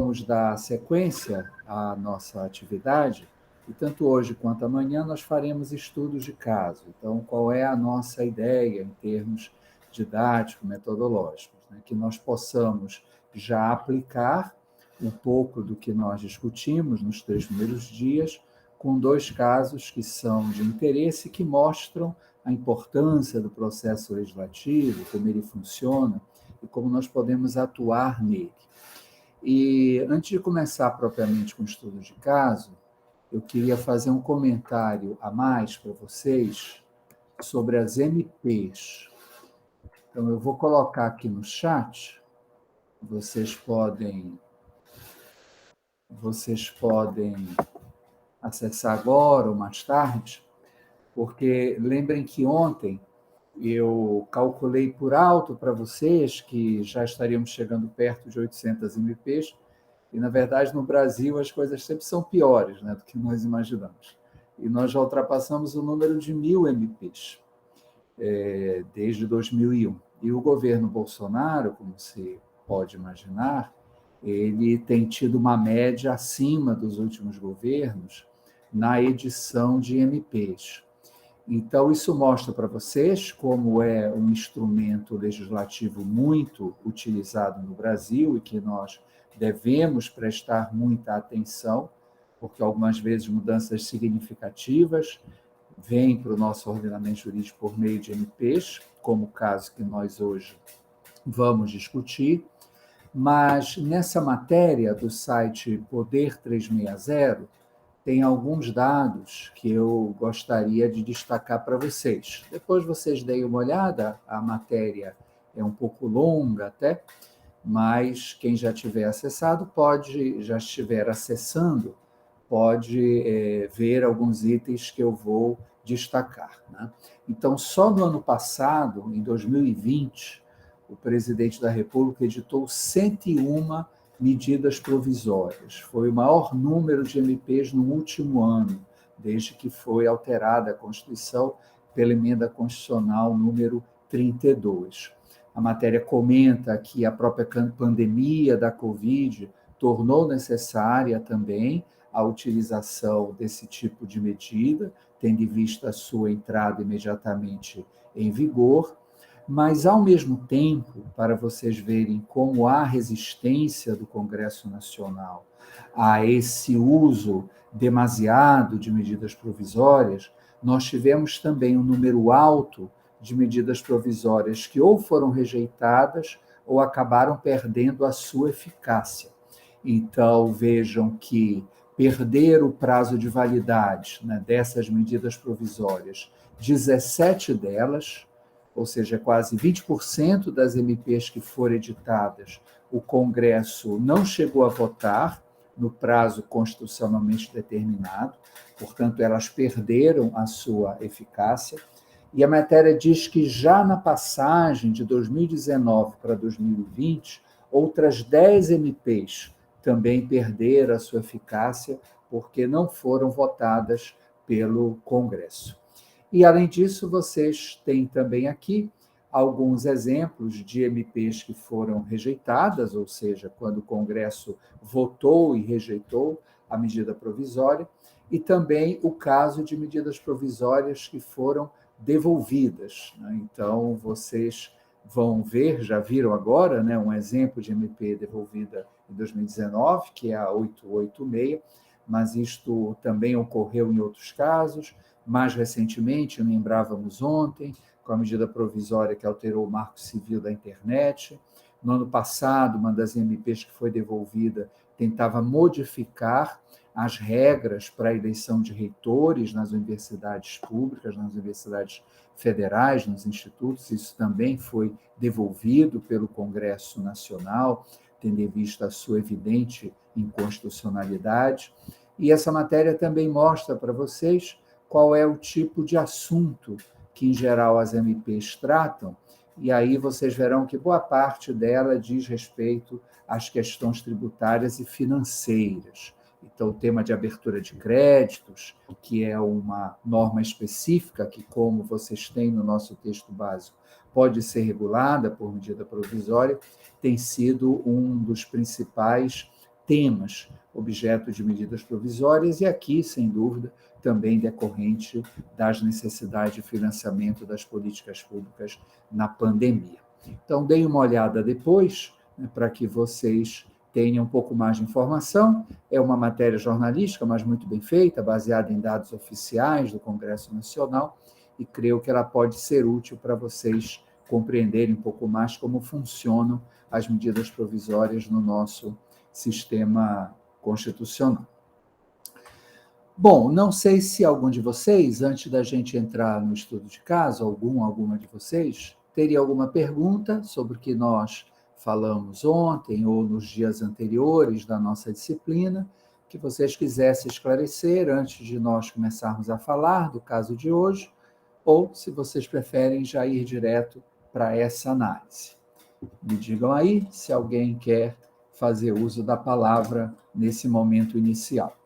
vamos dar sequência à nossa atividade e tanto hoje quanto amanhã nós faremos estudos de caso. Então, qual é a nossa ideia em termos didáticos, metodológicos? Né? Que nós possamos já aplicar um pouco do que nós discutimos nos 3 primeiros dias, com 2 casos que são de interesse, que mostram a importância do processo legislativo, como ele funciona e como nós podemos atuar nele. E antes de começar propriamente com o estudo de caso, eu queria fazer um comentário a mais para vocês sobre as MPs. Então, eu vou colocar aqui no chat, vocês podem acessar agora ou mais tarde, porque lembrem que ontem eu calculei por alto para vocês que já estaríamos chegando perto de 800 MPs, e, na verdade, no Brasil as coisas sempre são piores, né, do que nós imaginamos. E nós já ultrapassamos o número de 1.000 MPs desde 2001. E o governo Bolsonaro, como se pode imaginar, ele tem tido uma média acima dos últimos governos na edição de MPs. Então, isso mostra para vocês como é um instrumento legislativo muito utilizado no Brasil e que nós devemos prestar muita atenção, porque algumas vezes mudanças significativas vêm para o nosso ordenamento jurídico por meio de MPs, como o caso que nós hoje vamos discutir. Mas nessa matéria do site Poder 360, tem alguns dados que eu gostaria de destacar para vocês. Depois vocês deem uma olhada, a matéria é um pouco longa até, mas quem já tiver acessado já estiver acessando, pode ver alguns itens que eu vou destacar. Né? Então, só no ano passado, em 2020, o presidente da República editou 101 medidas provisórias. Foi o maior número de MPs no último ano, desde que foi alterada a Constituição pela emenda constitucional número 32. A matéria comenta que a própria pandemia da Covid tornou necessária também a utilização desse tipo de medida, tendo em vista a sua entrada imediatamente em vigor, mas, ao mesmo tempo, para vocês verem como há resistência do Congresso Nacional a esse uso demasiado de medidas provisórias, nós tivemos também um número alto de medidas provisórias que ou foram rejeitadas ou acabaram perdendo a sua eficácia. Então, vejam que perder o prazo de validade, né, dessas medidas provisórias, 17 delas, ou seja, quase 20% das MPs que foram editadas, o Congresso não chegou a votar no prazo constitucionalmente determinado, portanto, elas perderam a sua eficácia. E a matéria diz que já na passagem de 2019 para 2020, outras 10 MPs também perderam a sua eficácia porque não foram votadas pelo Congresso. E, além disso, vocês têm também aqui alguns exemplos de MPs que foram rejeitadas, ou seja, quando o Congresso votou e rejeitou a medida provisória, e também o caso de medidas provisórias que foram devolvidas. Né? Então, vocês vão ver, já viram agora, né, um exemplo de MP devolvida em 2019, que é a 886, mas isto também ocorreu em outros casos. Mais recentemente, lembrávamos ontem, com a medida provisória que alterou o Marco Civil da Internet. No ano passado, uma das MPs que foi devolvida tentava modificar as regras para a eleição de reitores nas universidades públicas, nas universidades federais, nos institutos. Isso também foi devolvido pelo Congresso Nacional, tendo em vista a sua evidente inconstitucionalidade. E essa matéria também mostra para vocês qual é o tipo de assunto que, em geral, as MPs tratam, e aí vocês verão que boa parte dela diz respeito às questões tributárias e financeiras. Então, o tema de abertura de créditos, que é uma norma específica que, como vocês têm no nosso texto básico, pode ser regulada por medida provisória, tem sido um dos principais temas objeto de medidas provisórias, e aqui, sem dúvida, também decorrente das necessidades de financiamento das políticas públicas na pandemia. Então, deem uma olhada depois, né, para que vocês tenham um pouco mais de informação. É uma matéria jornalística, mas muito bem feita, baseada em dados oficiais do Congresso Nacional, e creio que ela pode ser útil para vocês compreenderem um pouco mais como funcionam as medidas provisórias no nosso sistema constitucional. Bom, não sei se algum de vocês, antes da gente entrar no estudo de caso, alguma de vocês, teria alguma pergunta sobre o que nós falamos ontem ou nos dias anteriores da nossa disciplina, que vocês quisessem esclarecer antes de nós começarmos a falar do caso de hoje, ou se vocês preferem já ir direto para essa análise. Me digam aí se alguém quer fazer uso da palavra nesse momento inicial.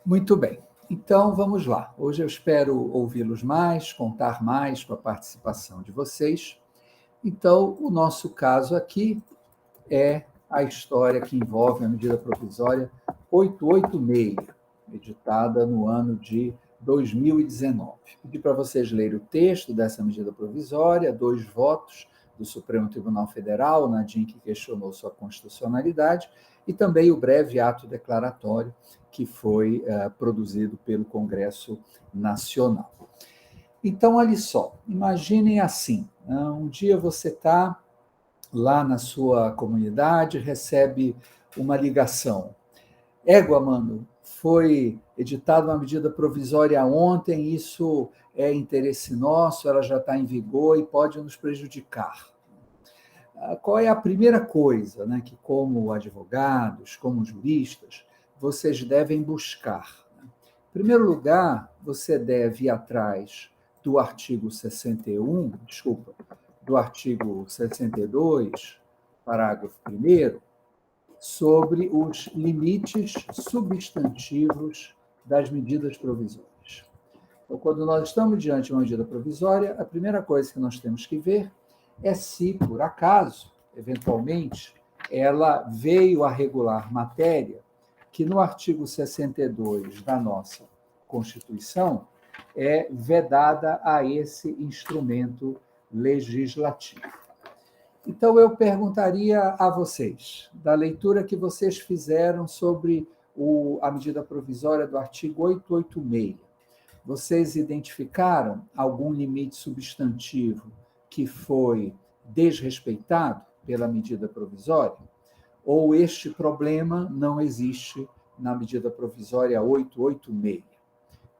Muito bem. Então, vamos lá. Hoje eu espero ouvi-los mais, contar mais com a participação de vocês. Então, o nosso caso aqui é a história que envolve a medida provisória 886, editada no ano de 2019. Pedi para vocês lerem o texto dessa medida provisória, 2 votos do Supremo Tribunal Federal, na DIN que questionou sua constitucionalidade, e também o breve ato declaratório que foi produzido pelo Congresso Nacional. Então, olha só, imaginem assim, um dia você está lá na sua comunidade, recebe uma ligação. Égua, mano, foi editada uma medida provisória ontem, isso é interesse nosso, ela já está em vigor e pode nos prejudicar. Qual é a primeira coisa, né, que, como advogados, como juristas, vocês devem buscar? Em primeiro lugar, você deve ir atrás do artigo 62, parágrafo 1º, sobre os limites substantivos das medidas provisórias. Então, quando nós estamos diante de uma medida provisória, a primeira coisa que nós temos que ver é se, por acaso, eventualmente, ela veio a regular matéria que no artigo 62 da nossa Constituição é vedada a esse instrumento legislativo. Então, eu perguntaria a vocês, da leitura que vocês fizeram sobre a medida provisória do artigo 886, vocês identificaram algum limite substantivo que foi desrespeitado pela medida provisória? Ou este problema não existe na medida provisória 886?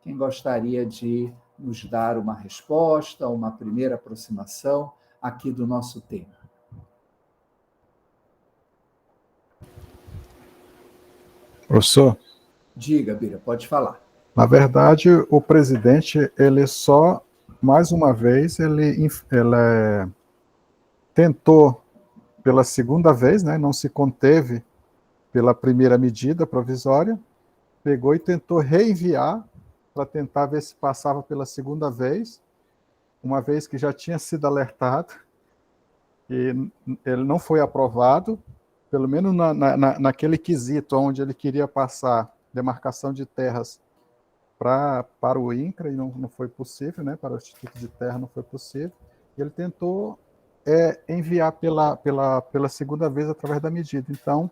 Quem gostaria de nos dar uma resposta, uma primeira aproximação aqui do nosso tema? Professor? Diga, Bira, pode falar. Na verdade, o presidente, ele só, mais uma vez, ele tentou pela segunda vez, né, não se conteve pela primeira medida provisória, pegou e tentou reenviar para tentar ver se passava pela segunda vez, uma vez que já tinha sido alertado, e ele não foi aprovado, pelo menos naquele quesito onde ele queria passar demarcação de terras para o INCRA, e não foi possível, né, para o Instituto de Terra não foi possível, e ele tentou enviar pela segunda vez através da medida. Então,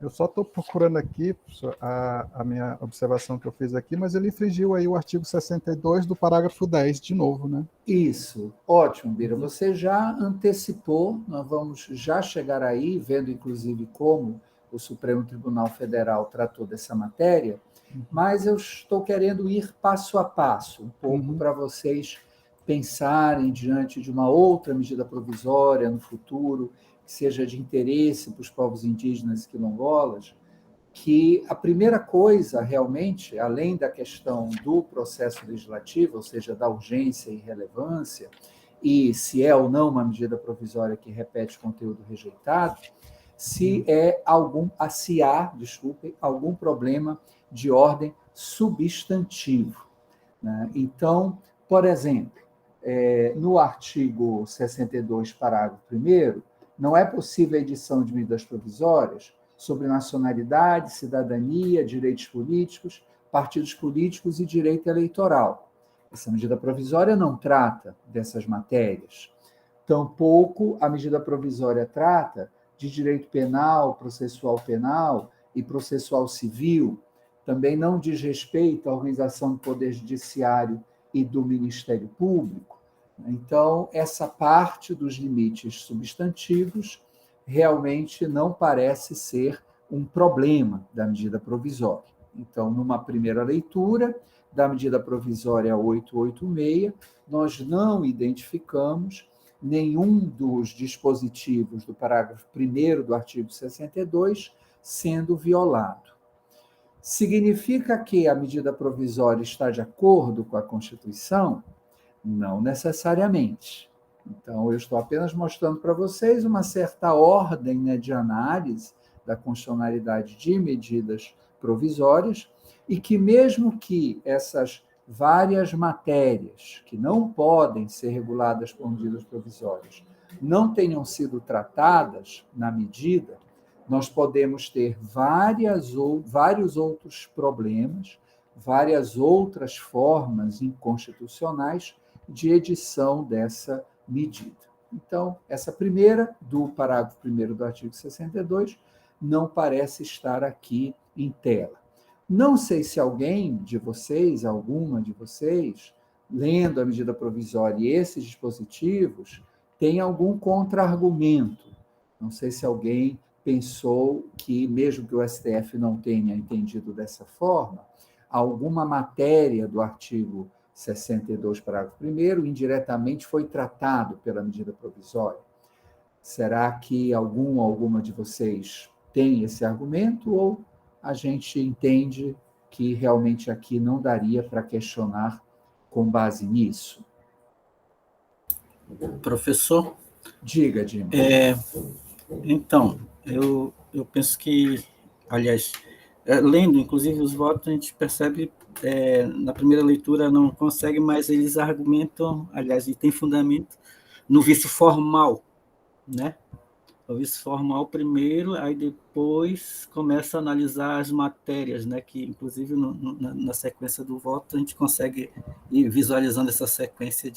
eu só estou procurando aqui a minha observação que eu fiz aqui, mas ele infringiu aí o artigo 62 do parágrafo 10 de novo, né? Isso, ótimo, Bira. Você já antecipou, nós vamos já chegar aí, vendo inclusive como o Supremo Tribunal Federal tratou dessa matéria, mas eu estou querendo ir passo a passo, um pouco para vocês pensarem diante de uma outra medida provisória no futuro, que seja de interesse para os povos indígenas e quilombolas, que a primeira coisa, realmente, além da questão do processo legislativo, ou seja, da urgência e relevância, e se é ou não uma medida provisória que repete conteúdo rejeitado, se há algum problema de ordem substantivo, né? Então, por exemplo, no artigo 62, parágrafo 1º, não é possível a edição de medidas provisórias sobre nacionalidade, cidadania, direitos políticos, partidos políticos e direito eleitoral. Essa medida provisória não trata dessas matérias. Tampouco a medida provisória trata de direito penal penal e processual civil. Também não diz respeito à organização do Poder Judiciário e do Ministério Público. Então, essa parte dos limites substantivos realmente não parece ser um problema da medida provisória. Então, numa primeira leitura da medida provisória 886, nós não identificamos nenhum dos dispositivos do parágrafo 1º do artigo 62 sendo violado. Significa que a medida provisória está de acordo com a Constituição? Não necessariamente. Então, eu estou apenas mostrando para vocês uma certa ordem, né, de análise da constitucionalidade de medidas provisórias e que, mesmo que essas várias matérias que não podem ser reguladas por medidas provisórias não tenham sido tratadas na medida, nós podemos ter vários outros problemas, várias outras formas inconstitucionais de edição dessa medida. Então, essa primeira, do parágrafo 1º do artigo 62, não parece estar aqui em tela. Não sei se alguém de vocês, alguma de vocês, lendo a medida provisória e esses dispositivos, tem algum contra-argumento. Não sei se alguém pensou que, mesmo que o STF não tenha entendido dessa forma, alguma matéria do artigo 62, parágrafo 1º, indiretamente foi tratado pela medida provisória. Será que alguma de vocês tem esse argumento ou a gente entende que realmente aqui não daria para questionar com base nisso? Professor? Diga, Dima. Então, eu penso que, aliás, lendo, inclusive, os votos, a gente percebe, na primeira leitura, não consegue, mas eles argumentam, aliás, e tem fundamento, no vício formal, né? O vício formal primeiro, aí depois começa a analisar as matérias, né? Que, inclusive, na sequência do voto, a gente consegue ir visualizando essa sequência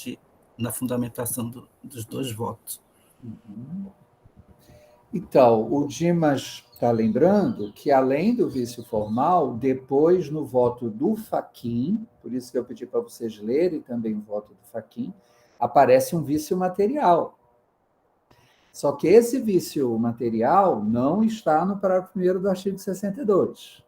na fundamentação dos dois votos. Uhum. Então, o Dimas está lembrando que, além do vício formal, depois, no voto do Fachin, por isso que eu pedi para vocês lerem também o voto do Fachin, aparece um vício material. Só que esse vício material não está no parágrafo 1º do artigo 62.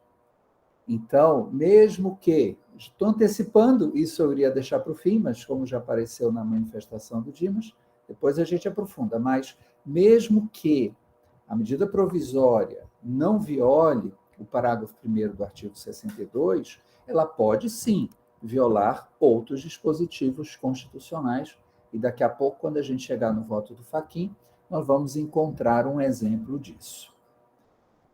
Então, mesmo que, estou antecipando, isso eu iria deixar para o fim, mas como já apareceu na manifestação do Dimas, depois a gente aprofunda, mas mesmo que a medida provisória não viole o parágrafo 1º do artigo 62, ela pode sim violar outros dispositivos constitucionais, e daqui a pouco, quando a gente chegar no voto do Fachin, nós vamos encontrar um exemplo disso.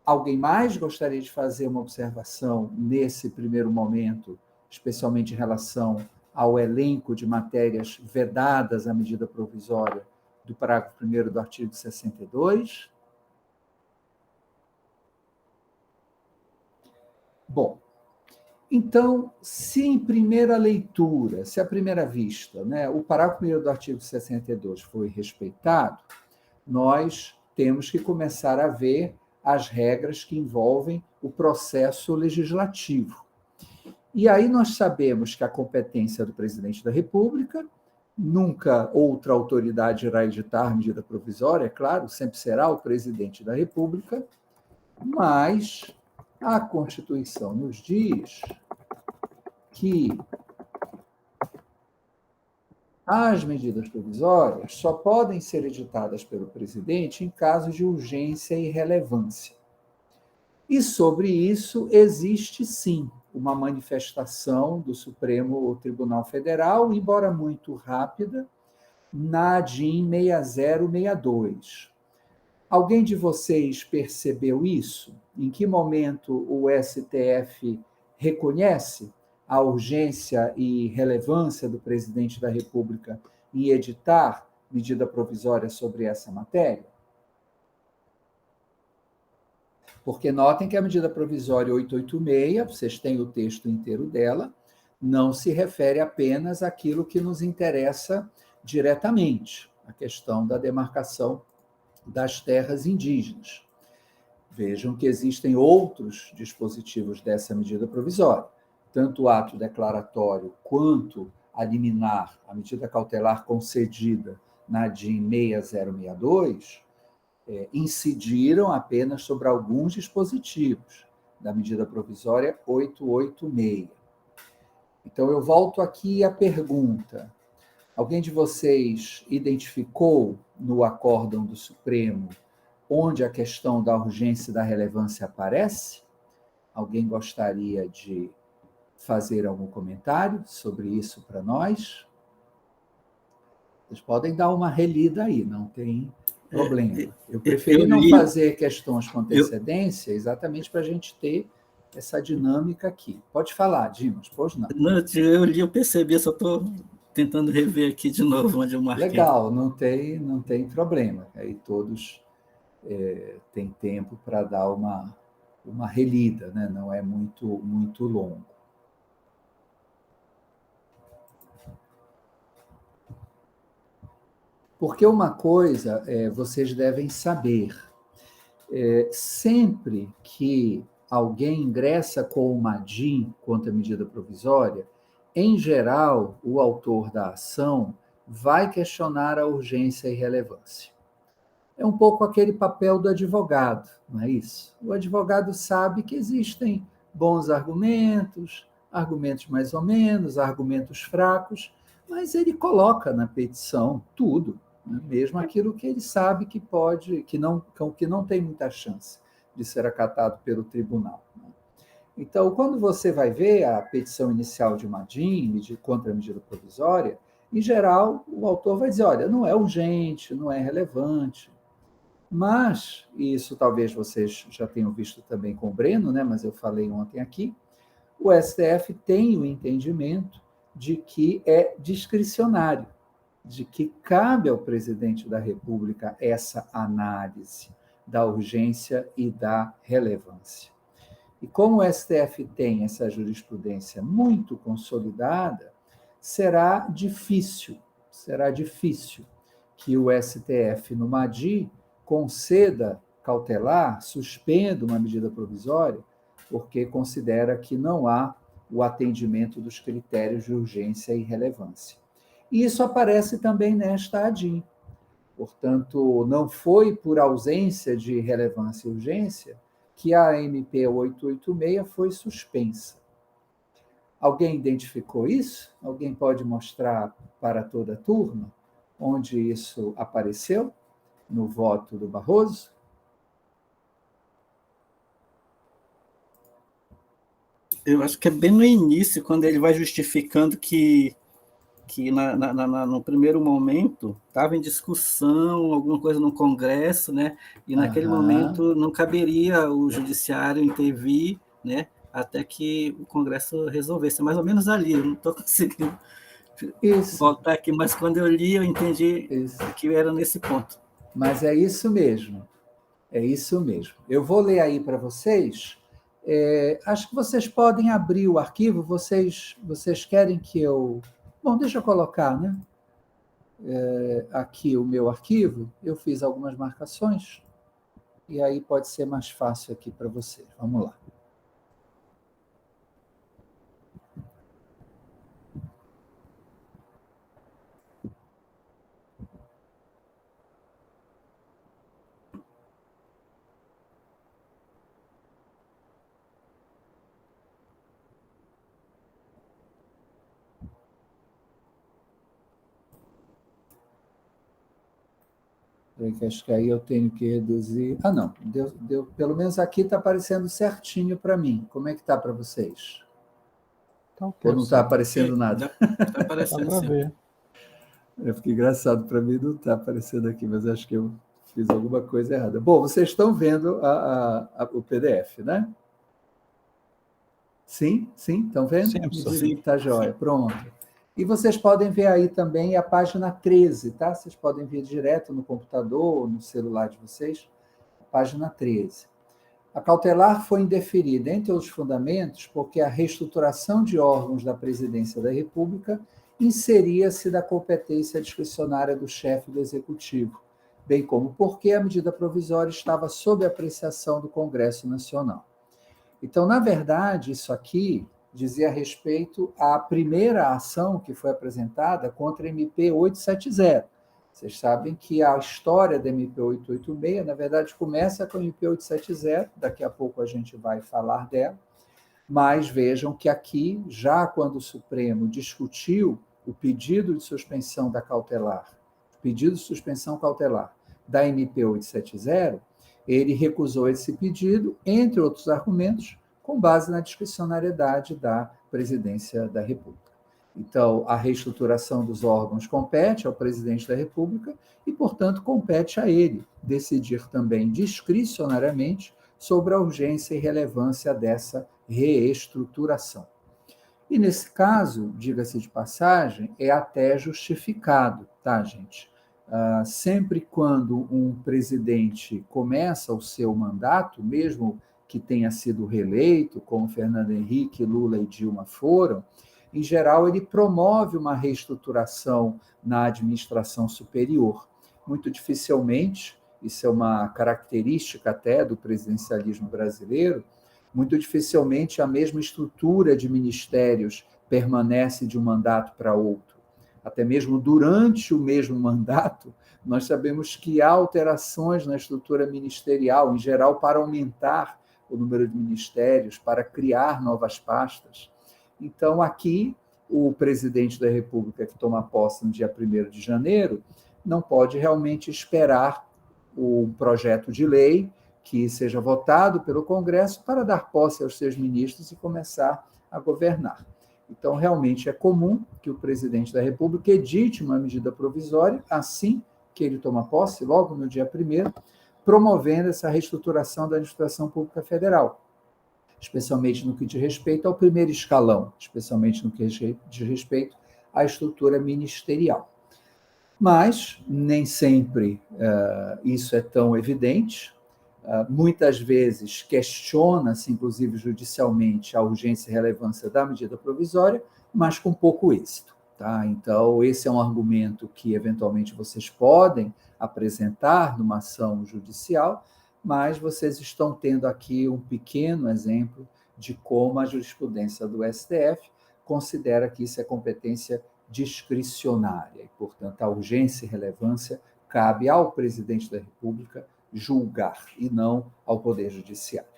Alguém mais gostaria de fazer uma observação nesse primeiro momento, especialmente em relação ao elenco de matérias vedadas à medida provisória do parágrafo 1º do artigo 62? Bom, então, se em primeira leitura, se à primeira vista, né, o parágrafo 1º do artigo 62 foi respeitado, nós temos que começar a ver as regras que envolvem o processo legislativo. E aí nós sabemos que a competência do presidente da República, nunca outra autoridade irá editar medida provisória, é claro, sempre será o presidente da República, mas a Constituição nos diz que as medidas provisórias só podem ser editadas pelo presidente em caso de urgência e relevância. E sobre isso existe, sim, uma manifestação do Supremo Tribunal Federal, embora muito rápida, na DIN 6062. Alguém de vocês percebeu isso? Em que momento o STF reconhece a urgência e relevância do presidente da República em editar medida provisória sobre essa matéria? Porque notem que a medida provisória 886, vocês têm o texto inteiro dela, não se refere apenas àquilo que nos interessa diretamente, a questão da demarcação das terras indígenas. Vejam que existem outros dispositivos dessa medida provisória, tanto o ato declaratório quanto a liminar, a medida cautelar concedida na DIN 6062, incidiram apenas sobre alguns dispositivos da medida provisória 886. Então, eu volto aqui à pergunta. Alguém de vocês identificou no acórdão do Supremo onde a questão da urgência e da relevância aparece? Alguém gostaria de fazer algum comentário sobre isso para nós? Vocês podem dar uma relida aí, não tem problema. Eu preferi não fazer questões com antecedência, exatamente para a gente ter essa dinâmica aqui. Pode falar, Dimas, pois não. Não, eu li, eu percebi, só estou tentando rever aqui de novo onde eu marquei. Legal, não tem problema. Aí todos têm tempo para dar uma relida, né? Não é muito longo. Porque uma coisa vocês devem saber, sempre que alguém ingressa com uma DIN contra a medida provisória, em geral, o autor da ação vai questionar a urgência e relevância. É um pouco aquele papel do advogado, não é isso? O advogado sabe que existem bons argumentos, argumentos mais ou menos, argumentos fracos, mas ele coloca na petição tudo, né? Mesmo aquilo que ele sabe que pode, que não tem muita chance de ser acatado pelo tribunal. Então, quando você vai ver a petição inicial de uma DIN contra a medida provisória, em geral, o autor vai dizer, olha, não é urgente, não é relevante. Mas, e isso talvez vocês já tenham visto também com o Breno, né? Mas eu falei ontem aqui, o STF tem o entendimento de que é discricionário, de que cabe ao presidente da República essa análise da urgência e da relevância. E como o STF tem essa jurisprudência muito consolidada, será difícil que o STF, numa DIN, conceda cautelar, suspenda uma medida provisória, porque considera que não há o atendimento dos critérios de urgência e relevância. E isso aparece também nesta ADIM. Portanto, não foi por ausência de relevância e urgência que a MP 886 foi suspensa. Alguém identificou isso? Alguém pode mostrar para toda a turma onde isso apareceu no voto do Barroso? Eu acho que é bem no início, quando ele vai justificando que no primeiro momento estava em discussão alguma coisa no Congresso, né? E naquele momento não caberia o Judiciário intervir, né? Até que o Congresso resolvesse. É mais ou menos ali, eu não estou conseguindo voltar aqui, mas quando eu li, eu entendi que era nesse ponto. Mas é isso mesmo, Eu vou ler aí para vocês. Acho que vocês podem abrir o arquivo, vocês querem que eu... Bom, deixa eu colocar, né? Aqui o meu arquivo, eu fiz algumas marcações, e aí pode ser mais fácil aqui para vocês. Vamos lá. Acho que aí eu tenho que reduzir... Ah, não, deu, pelo menos aqui está aparecendo certinho para mim. Como é que está para vocês? Ou não está aparecendo nada? Está aparecendo, sim. Fica engraçado, para mim não está aparecendo aqui, mas acho que eu fiz alguma coisa errada. Bom, vocês estão vendo o PDF, né? Sim, estão vendo? Sim, Está jóia, pronto. E vocês podem ver aí também a página 13, tá? Vocês podem ver direto no computador ou no celular de vocês, página 13. A cautelar foi indeferida, entre outros fundamentos, porque a reestruturação de órgãos da Presidência da República inseria-se da competência discricionária do chefe do Executivo, bem como porque a medida provisória estava sob apreciação do Congresso Nacional. Então, na verdade, isso aqui dizia respeito à primeira ação que foi apresentada contra a MP 870. Vocês sabem que a história da MP 886, na verdade, começa com a MP 870, daqui a pouco a gente vai falar dela, mas vejam que aqui, já quando o Supremo discutiu o pedido de suspensão da cautelar, pedido de suspensão cautelar da MP 870, ele recusou esse pedido, entre outros argumentos, com base na discricionariedade da Presidência da República. Então, a reestruturação dos órgãos compete ao presidente da República e, portanto, compete a ele decidir também discricionariamente sobre a urgência e relevância dessa reestruturação. E, nesse caso, diga-se de passagem, é até justificado, tá, gente? Sempre quando um presidente começa o seu mandato, mesmo que tenha sido reeleito, como Fernando Henrique, Lula e Dilma foram, em geral, ele promove uma reestruturação na administração superior. Muito dificilmente, isso é uma característica até do presidencialismo brasileiro, muito dificilmente a mesma estrutura de ministérios permanece de um mandato para outro. Até mesmo durante o mesmo mandato, nós sabemos que há alterações na estrutura ministerial, em geral, para aumentar o número de ministérios, para criar novas pastas. Então, aqui, o presidente da República, que toma posse no dia 1º de janeiro, não pode realmente esperar o projeto de lei que seja votado pelo Congresso para dar posse aos seus ministros e começar a governar. Então, realmente é comum que o presidente da República edite uma medida provisória assim que ele toma posse, logo no dia 1º, promovendo essa reestruturação da administração pública federal, especialmente no que diz respeito ao primeiro escalão, especialmente no que diz respeito à estrutura ministerial. Mas nem sempre isso é tão evidente. Muitas vezes questiona-se, inclusive judicialmente, a urgência e relevância da medida provisória, mas com pouco êxito. Tá? Então, esse é um argumento que, eventualmente, vocês podem apresentar numa ação judicial, mas vocês estão tendo aqui um pequeno exemplo de como a jurisprudência do STF considera que isso é competência discricionária, e, portanto, a urgência e relevância cabe ao presidente da República julgar, e não ao Poder Judiciário.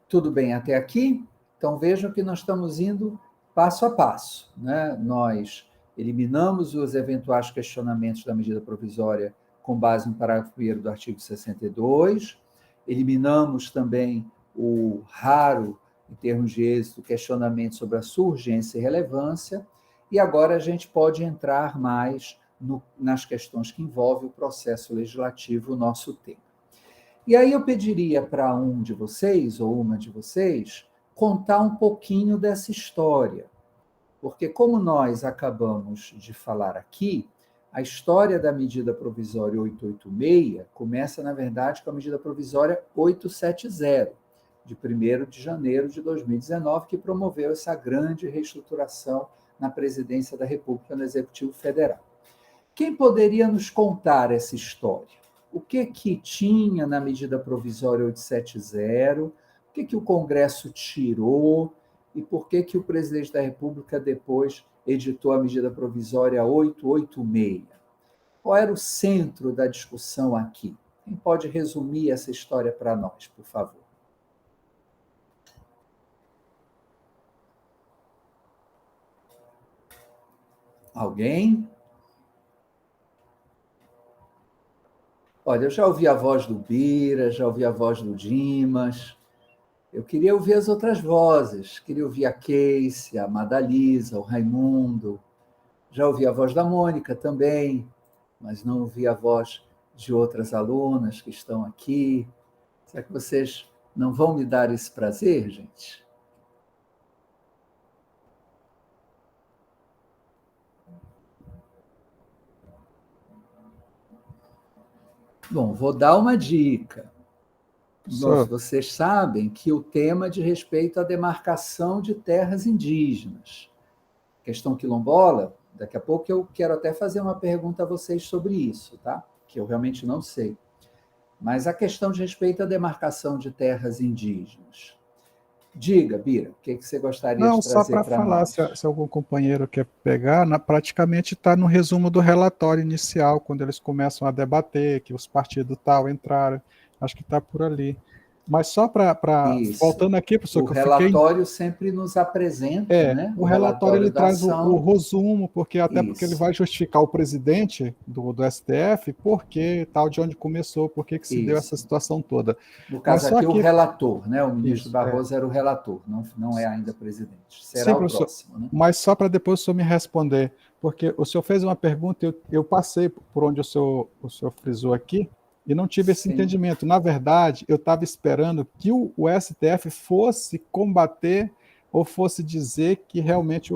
Tudo bem até aqui? Então, vejam que nós estamos indo passo a passo, né? Nós eliminamos os eventuais questionamentos da medida provisória com base no parágrafo 1º do artigo 62, eliminamos também o raro, em termos de êxito, questionamento sobre a sua urgência e relevância, e agora a gente pode entrar mais nas questões que envolvem o processo legislativo, o nosso tema. E aí eu pediria para um de vocês, ou uma de vocês, contar um pouquinho dessa história, porque como nós acabamos de falar aqui, a história da medida provisória 886 começa, na verdade, com a medida provisória 870, de 1º de janeiro de 2019, que promoveu essa grande reestruturação na Presidência da República, no Executivo Federal. Quem poderia nos contar essa história? O que tinha na medida provisória 870? O que o Congresso tirou? E por que o presidente da República depois editou a medida provisória 886? Qual era o centro da discussão aqui? Quem pode resumir essa história para nós, por favor? Alguém? Olha, eu já ouvi a voz do Bira, já ouvi a voz do Dimas. Eu queria ouvir as outras vozes. Queria ouvir a Casey, a Madalisa, o Raimundo. Já ouvi a voz da Mônica também, mas não ouvi a voz de outras alunas que estão aqui. Será que vocês não vão me dar esse prazer, gente? Bom, vou dar uma dica. Professor, Vocês sabem que o tema diz respeito à demarcação de terras indígenas. Questão quilombola, daqui a pouco eu quero até fazer uma pergunta a vocês sobre isso, tá? Que eu realmente não sei. Mas a questão de respeito à demarcação de terras indígenas. Diga, Bira, o que você gostaria não, de só trazer para para falar, nós? se algum companheiro quer pegar, praticamente está no resumo do relatório inicial, quando eles começam a debater, que os partidos tal entraram, acho que está por ali. Mas só Isso. voltando aqui, professor, O que eu fiquei. relatório sempre nos apresenta, né? O O relatório relatório ele da traz o ação. resumo, porque ele Isso, vai justificar o presidente do STF, por que tal, de onde começou, por que se deu essa isso. situação toda. No Mas caso só aqui, o que, relator, né? O ministro isso, Barroso era o relator, não é ainda presidente. sim, Será o professor, próximo, né? mas só para depois o senhor me responder, porque o senhor fez uma pergunta, eu passei por onde o senhor frisou aqui, e não tive esse Sim, entendimento. Na verdade, eu estava esperando que o STF fosse combater ou fosse dizer que realmente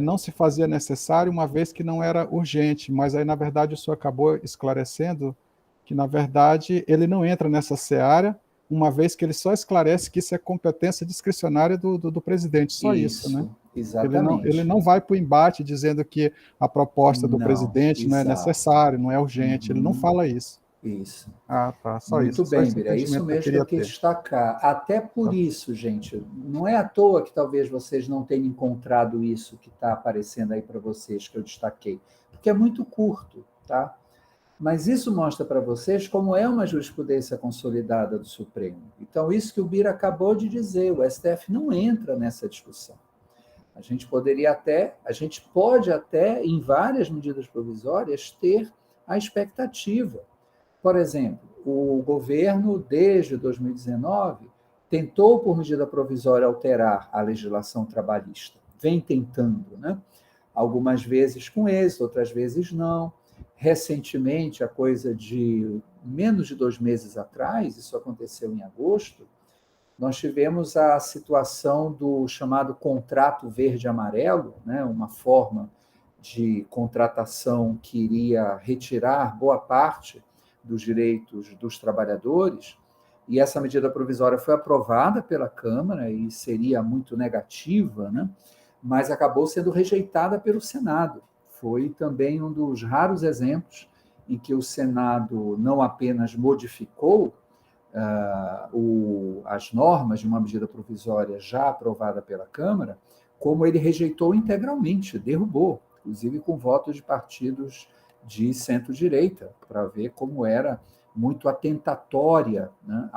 não se fazia necessário, uma vez que não era urgente, mas aí, na verdade, o senhor acabou esclarecendo que, na verdade, ele não entra nessa seara, uma vez que ele só esclarece que isso é competência discricionária do presidente, só isso, né? isso, Ele exatamente. não vai para o embate dizendo que a proposta do Não, presidente não é exato. necessário, não é urgente, ele não Uhum, fala isso. isso. Ah, tá, só Muito isso, só bem, esse Bira. É isso entendimento que eu mesmo que eu queria quis ter. destacar. Até por Tá? isso, gente, não é à toa que talvez vocês não tenham encontrado isso que está aparecendo aí para vocês, que eu destaquei, porque é muito curto, tá? Mas isso mostra para vocês como é uma jurisprudência consolidada do Supremo. Então, isso que o Bira acabou de dizer, o STF não entra nessa discussão. A gente pode até, em várias medidas provisórias, ter a expectativa. Por exemplo, o governo, desde 2019, tentou, por medida provisória, alterar a legislação trabalhista. Vem tentando, né? Algumas vezes com êxito, outras vezes não. Recentemente, a coisa de menos de 2 meses atrás, isso aconteceu em agosto, nós tivemos a situação do chamado contrato verde-amarelo, né, uma forma de contratação que iria retirar boa parte dos direitos dos trabalhadores, e essa medida provisória foi aprovada pela Câmara e seria muito negativa, né, mas acabou sendo rejeitada pelo Senado. Foi também um dos raros exemplos em que o Senado não apenas modificou as normas de uma medida provisória já aprovada pela Câmara, como ele rejeitou integralmente, derrubou, inclusive com votos de partidos de centro-direita, para ver como era muito atentatória, né,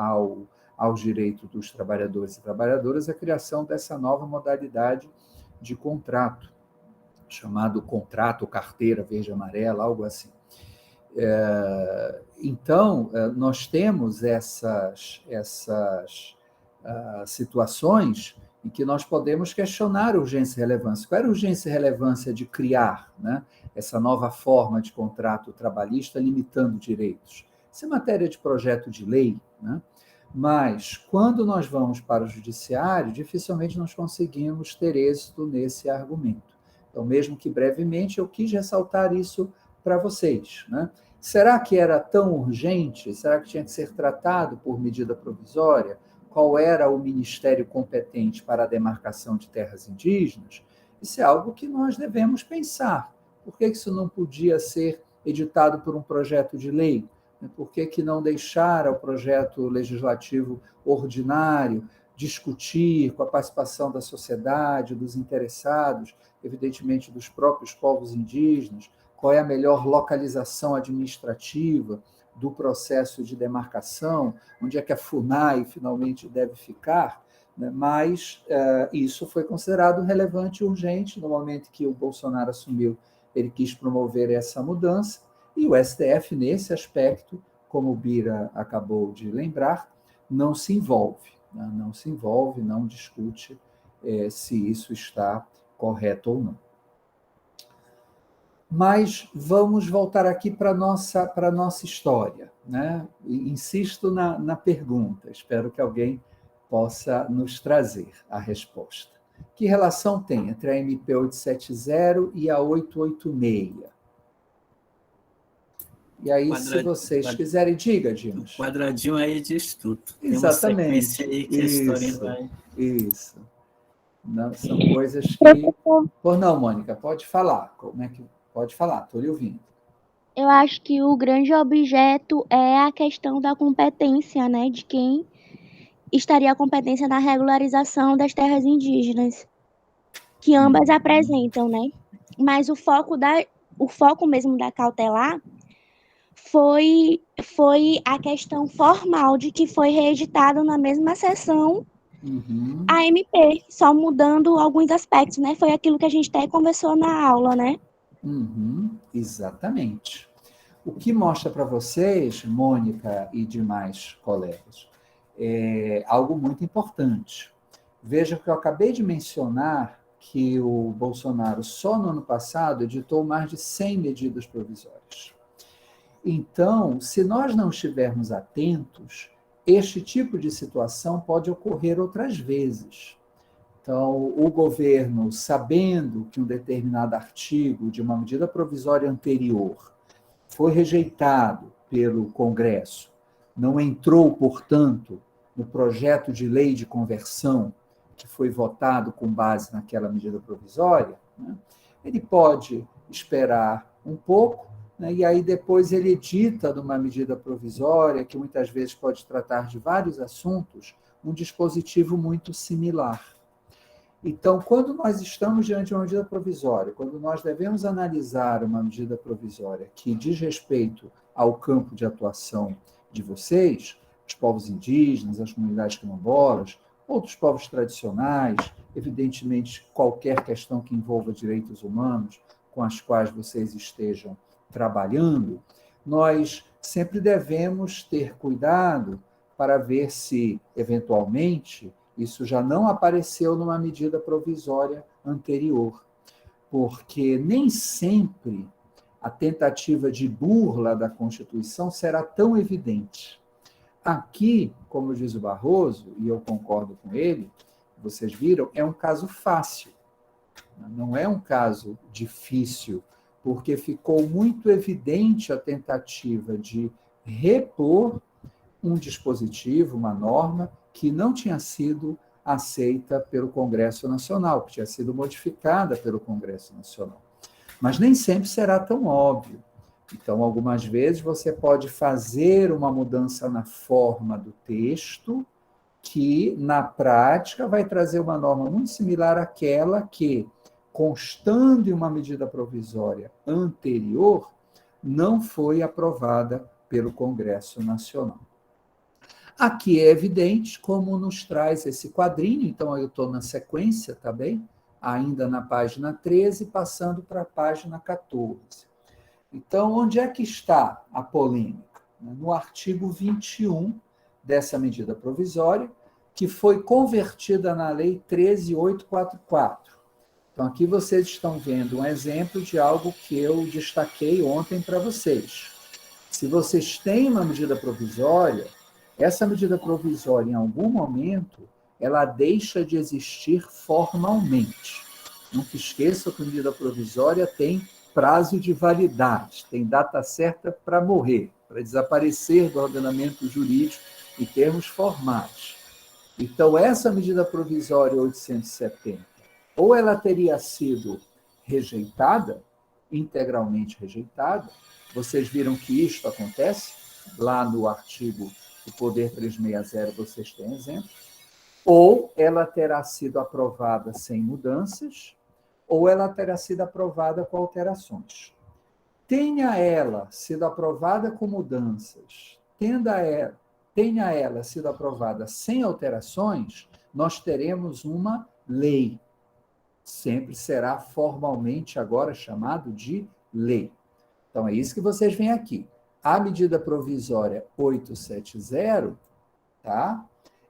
aos direitos dos trabalhadores e trabalhadoras a criação dessa nova modalidade de contrato, chamado contrato carteira verde-amarela, algo assim. Então, nós temos essas situações em que nós podemos questionar a urgência e relevância. Qual era a urgência e relevância de criar, né, essa nova forma de contrato trabalhista limitando direitos? Isso é matéria de projeto de lei, né? Mas, quando nós vamos para o judiciário, dificilmente nós conseguimos ter êxito nesse argumento. Então, mesmo que brevemente, eu quis ressaltar isso para vocês, né? Será que era tão urgente? Será que tinha que ser tratado por medida provisória? Qual era o ministério competente para a demarcação de terras indígenas? Isso é algo que nós devemos pensar. Por que isso não podia ser editado por um projeto de lei? Por que não deixar ao projeto legislativo ordinário discutir com a participação da sociedade, dos interessados, evidentemente dos próprios povos indígenas, qual é a melhor localização administrativa do processo de demarcação, onde é que a FUNAI finalmente deve ficar, né? Mas isso foi considerado relevante e urgente no momento que o Bolsonaro assumiu. Ele quis promover essa mudança e o STF, nesse aspecto, como o Bira acabou de lembrar, não se envolve, né? Não se envolve, não discute se isso está correto ou não. Mas vamos voltar aqui para a nossa história, né? Insisto na pergunta, espero que alguém possa nos trazer a resposta. Que relação tem entre a MP 870 e a 886? E aí, se vocês quiserem, diga, Dimas. O quadradinho aí diz tudo. Tem uma Exatamente. sequência aí que a historinha vai... Isso. Não, são coisas que... Professor, Por não, Mônica, pode falar. Como é que... Pode falar, estou lhe ouvindo. eu acho que o grande objeto é a questão da competência, né, de quem estaria a competência na regularização das terras indígenas, que ambas apresentam, né? Mas o foco mesmo da cautelar foi a questão formal de que foi reeditado na mesma sessão a MP, só mudando alguns aspectos, né? Foi aquilo que a gente até conversou na aula, né? Exatamente. O que mostra para vocês, Mônica e demais colegas, é algo muito importante. Veja que eu acabei de mencionar que o Bolsonaro, só no ano passado, editou mais de 100 medidas provisórias. Então, se nós não estivermos atentos, este tipo de situação pode ocorrer outras vezes. Então, o governo, sabendo que um determinado artigo de uma medida provisória anterior foi rejeitado pelo Congresso, não entrou, portanto, no projeto de lei de conversão que foi votado com base naquela medida provisória, né, ele pode esperar um pouco, né, e aí depois ele edita numa medida provisória, que muitas vezes pode tratar de vários assuntos, um dispositivo muito similar. Então, quando nós estamos diante de uma medida provisória, quando nós devemos analisar uma medida provisória que diz respeito ao campo de atuação de vocês, os povos indígenas, as comunidades quilombolas, outros povos tradicionais, evidentemente, qualquer questão que envolva direitos humanos com as quais vocês estejam trabalhando, nós sempre devemos ter cuidado para ver se, eventualmente, isso já não apareceu numa medida provisória anterior, porque nem sempre a tentativa de burla da Constituição será tão evidente. Aqui, como diz o Barroso, e eu concordo com ele, vocês viram, é um caso fácil, não é um caso difícil, porque ficou muito evidente a tentativa de repor um dispositivo, uma norma, que não tinha sido aceita pelo Congresso Nacional, que tinha sido modificada pelo Congresso Nacional. Mas nem sempre será tão óbvio. Então, algumas vezes, você pode fazer uma mudança na forma do texto, que, na prática, vai trazer uma norma muito similar àquela que, constando em uma medida provisória anterior, não foi aprovada pelo Congresso Nacional. Aqui é evidente como nos traz esse quadrinho, então eu estou na sequência, tá bem? Ainda na página 13, passando para a página 14. Então, onde é que está a polêmica? No artigo 21 dessa medida provisória, que foi convertida na Lei 13.844. Então, aqui vocês estão vendo um exemplo de algo que eu destaquei ontem para vocês. Se vocês têm uma medida provisória, essa medida provisória, em algum momento, ela deixa de existir formalmente. Nunca esqueçam que a medida provisória tem prazo de validade, tem data certa para morrer, para desaparecer do ordenamento jurídico em termos formais. Então, essa medida provisória 870, ou ela teria sido rejeitada, integralmente rejeitada, vocês viram que isto acontece, lá no artigo do Poder 360, vocês têm exemplo, ou ela terá sido aprovada sem mudanças, ou ela terá sido aprovada com alterações. Tenha ela sido aprovada com mudanças, tenha ela sido aprovada sem alterações, nós teremos uma lei. Sempre será formalmente agora chamado de lei. Então, é isso que vocês veem aqui. A medida provisória 870, tá?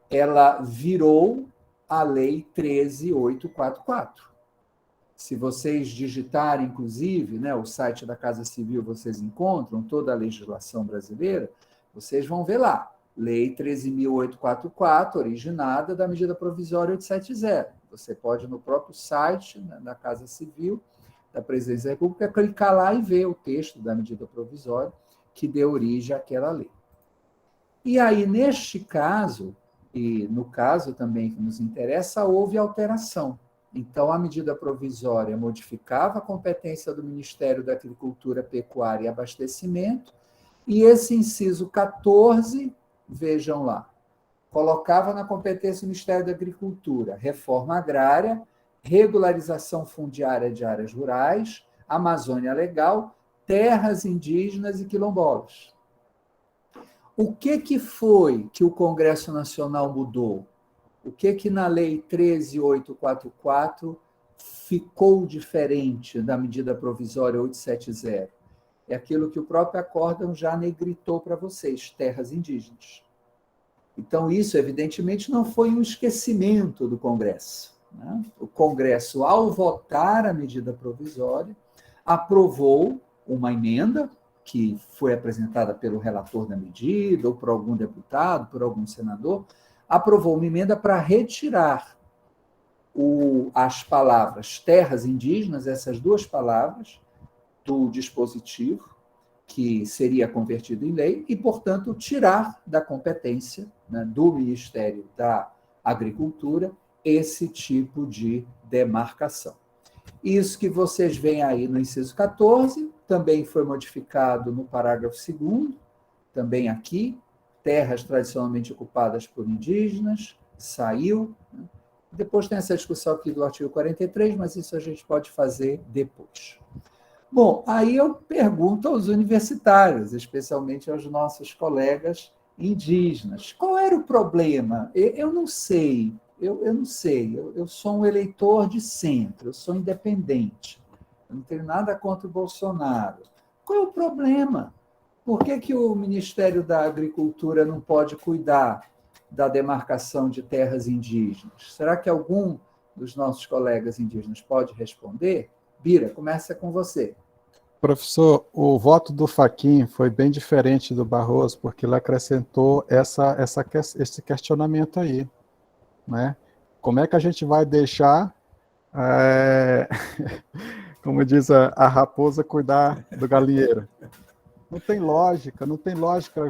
Ela virou a Lei 13.844. Se vocês digitarem, inclusive, né, o site da Casa Civil, vocês encontram toda a legislação brasileira, vocês vão ver lá, Lei 13.844, originada da medida provisória 870. Você pode, no próprio site, né, da Casa Civil, da Presidência da República, clicar lá e ver o texto da medida provisória, que deu origem àquela lei. E aí, neste caso, e no caso também que nos interessa, houve alteração. Então, a medida provisória modificava a competência do Ministério da Agricultura, Pecuária e Abastecimento, e esse inciso 14, vejam lá, colocava na competência do Ministério da Agricultura reforma agrária, regularização fundiária de áreas rurais, Amazônia Legal, terras indígenas e quilombolas. O que foi que o Congresso Nacional mudou? O que na Lei 13.844 ficou diferente da medida provisória 870? É aquilo que o próprio acórdão já negritou para vocês, terras indígenas. Então, isso, evidentemente, não foi um esquecimento do Congresso, né? O Congresso, ao votar a medida provisória, aprovou uma emenda que foi apresentada pelo relator da medida, ou por algum deputado, por algum senador, aprovou uma emenda para retirar as palavras terras indígenas, essas duas palavras, do dispositivo, que seria convertido em lei, e, portanto, tirar da competência, né, do Ministério da Agricultura esse tipo de demarcação. Isso que vocês veem aí no inciso 14, também foi modificado no parágrafo 2º, também aqui, terras tradicionalmente ocupadas por indígenas, saiu. Né? Depois tem essa discussão aqui do artigo 43, mas isso a gente pode fazer depois. Bom, aí eu pergunto aos universitários, especialmente aos nossos colegas indígenas, qual era o problema? Eu não sei, eu não sei, eu sou um eleitor de centro, eu sou independente, eu não tenho nada contra o Bolsonaro. Qual é o problema? Por que o Ministério da Agricultura não pode cuidar da demarcação de terras indígenas? Será que algum dos nossos colegas indígenas pode responder? Bira, começa com você. Professor, o voto do Fachin foi bem diferente do Barroso, porque ele acrescentou esse questionamento aí, né? Como é que a gente vai deixar, como diz a raposa, cuidar do galinheiro? Não tem lógica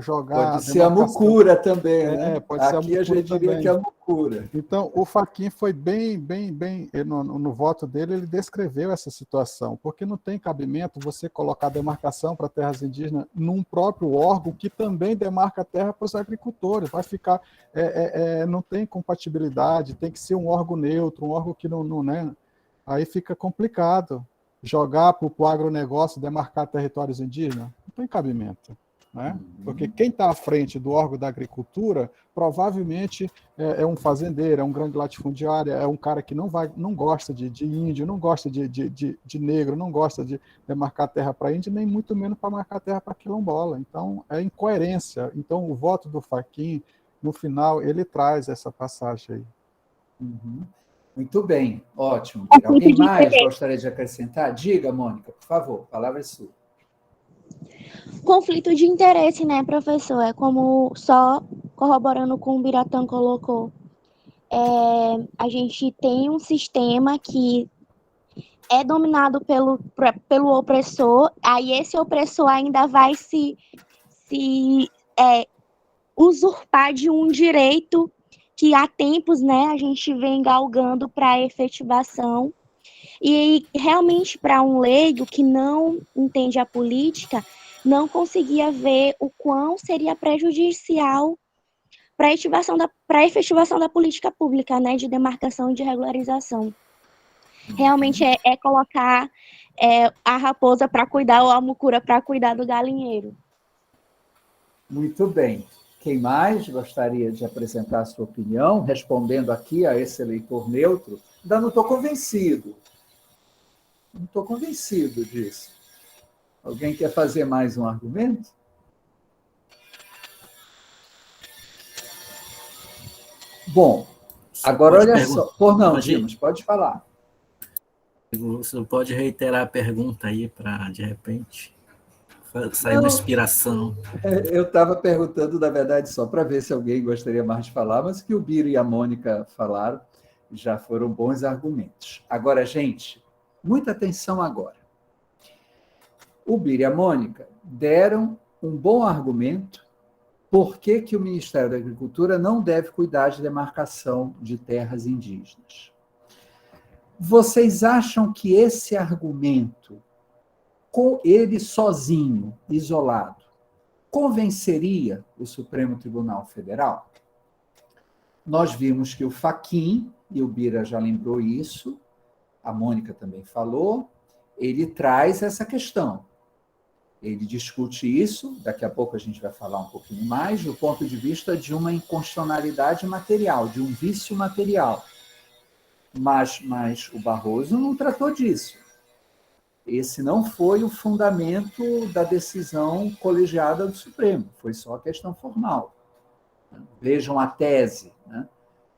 jogar... Pode ser a mucura também, né? Pode ser a Aqui mucura a gente diria também. que é a mucura. Então, o Fachin foi bem, no voto dele, ele descreveu essa situação, porque não tem cabimento você colocar demarcação para terras indígenas num próprio órgão que também demarca a terra para os agricultores. Vai ficar, não tem compatibilidade, tem que ser um órgão neutro, um órgão que não né? Aí fica complicado jogar para o agronegócio demarcar territórios indígenas. Não tem cabimento. Né? Porque quem está à frente do órgão da agricultura provavelmente é um fazendeiro, é um grande latifundiário, é um cara que não gosta de índio, não gosta de negro, não gosta de marcar terra para índio, nem muito menos para marcar terra para quilombola. Então, é incoerência. Então, o voto do Fachin, no final, ele traz essa passagem aí. Uhum. Muito bem, ótimo. Alguém mais gostaria de acrescentar? Diga, Mônica, por favor, a palavra é sua. Conflito de interesse, né, professor? É como, só corroborando com o Biratã colocou, a gente tem um sistema que é dominado pelo opressor, aí esse opressor ainda vai se usurpar de um direito que há tempos, né, a gente vem galgando para a efetivação. E realmente, para um leigo que não entende a política, não conseguia ver o quão seria prejudicial para a efetivação da política pública, né, de demarcação e de regularização. Realmente é colocar a raposa para cuidar, ou a mucura para cuidar do galinheiro. Muito bem. Quem mais gostaria de apresentar a sua opinião, respondendo aqui a esse eleitor neutro? Ainda não estou convencido. Não estou convencido disso. Alguém quer fazer mais um argumento? Bom, agora olha só. Por não, Dimas, pode falar. Você pode reiterar a pergunta aí para, de repente, sair uma inspiração. Eu estava perguntando, na verdade, só para ver se alguém gostaria mais de falar, mas o que o Biro e a Mônica falaram já foram bons argumentos. Agora, gente, muita atenção agora. O Biro e a Mônica deram um bom argumento por que o Ministério da Agricultura não deve cuidar de demarcação de terras indígenas. Vocês acham que esse argumento, com ele sozinho, isolado, convenceria o Supremo Tribunal Federal? Nós vimos que o Fachin, e o Bira já lembrou isso, a Mônica também falou, ele traz essa questão. Ele discute isso, daqui a pouco a gente vai falar um pouquinho mais, do ponto de vista de uma inconstitucionalidade material, de um vício material. Mas o Barroso não tratou disso. Esse não foi o fundamento da decisão colegiada do Supremo, foi só a questão formal. Vejam a tese, né,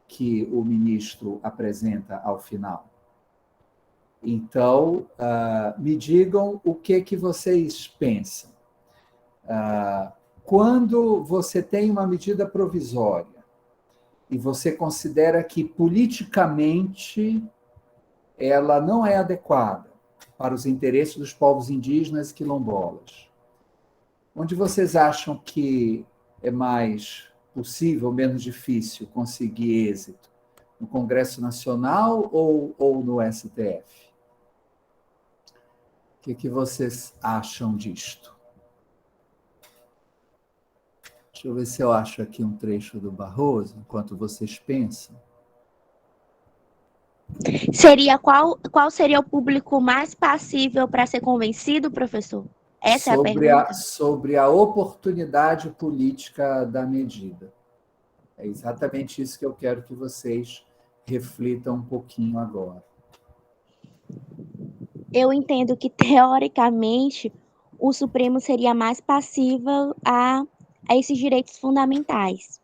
que o ministro apresenta ao final. Então, me digam o que vocês pensam. Quando você tem uma medida provisória e você considera que politicamente ela não é adequada para os interesses dos povos indígenas e quilombolas, onde vocês acham que é mais possível, menos difícil conseguir êxito? No Congresso Nacional ou no STF? O que vocês acham disto? Deixa eu ver se eu acho aqui um trecho do Barroso, enquanto vocês pensam. Qual seria o público mais passível para ser convencido, professor? Essa é a pergunta. Sobre a oportunidade política da medida. É exatamente isso que eu quero que vocês reflitam um pouquinho agora. Eu entendo que, teoricamente, o Supremo seria mais passível a esses direitos fundamentais,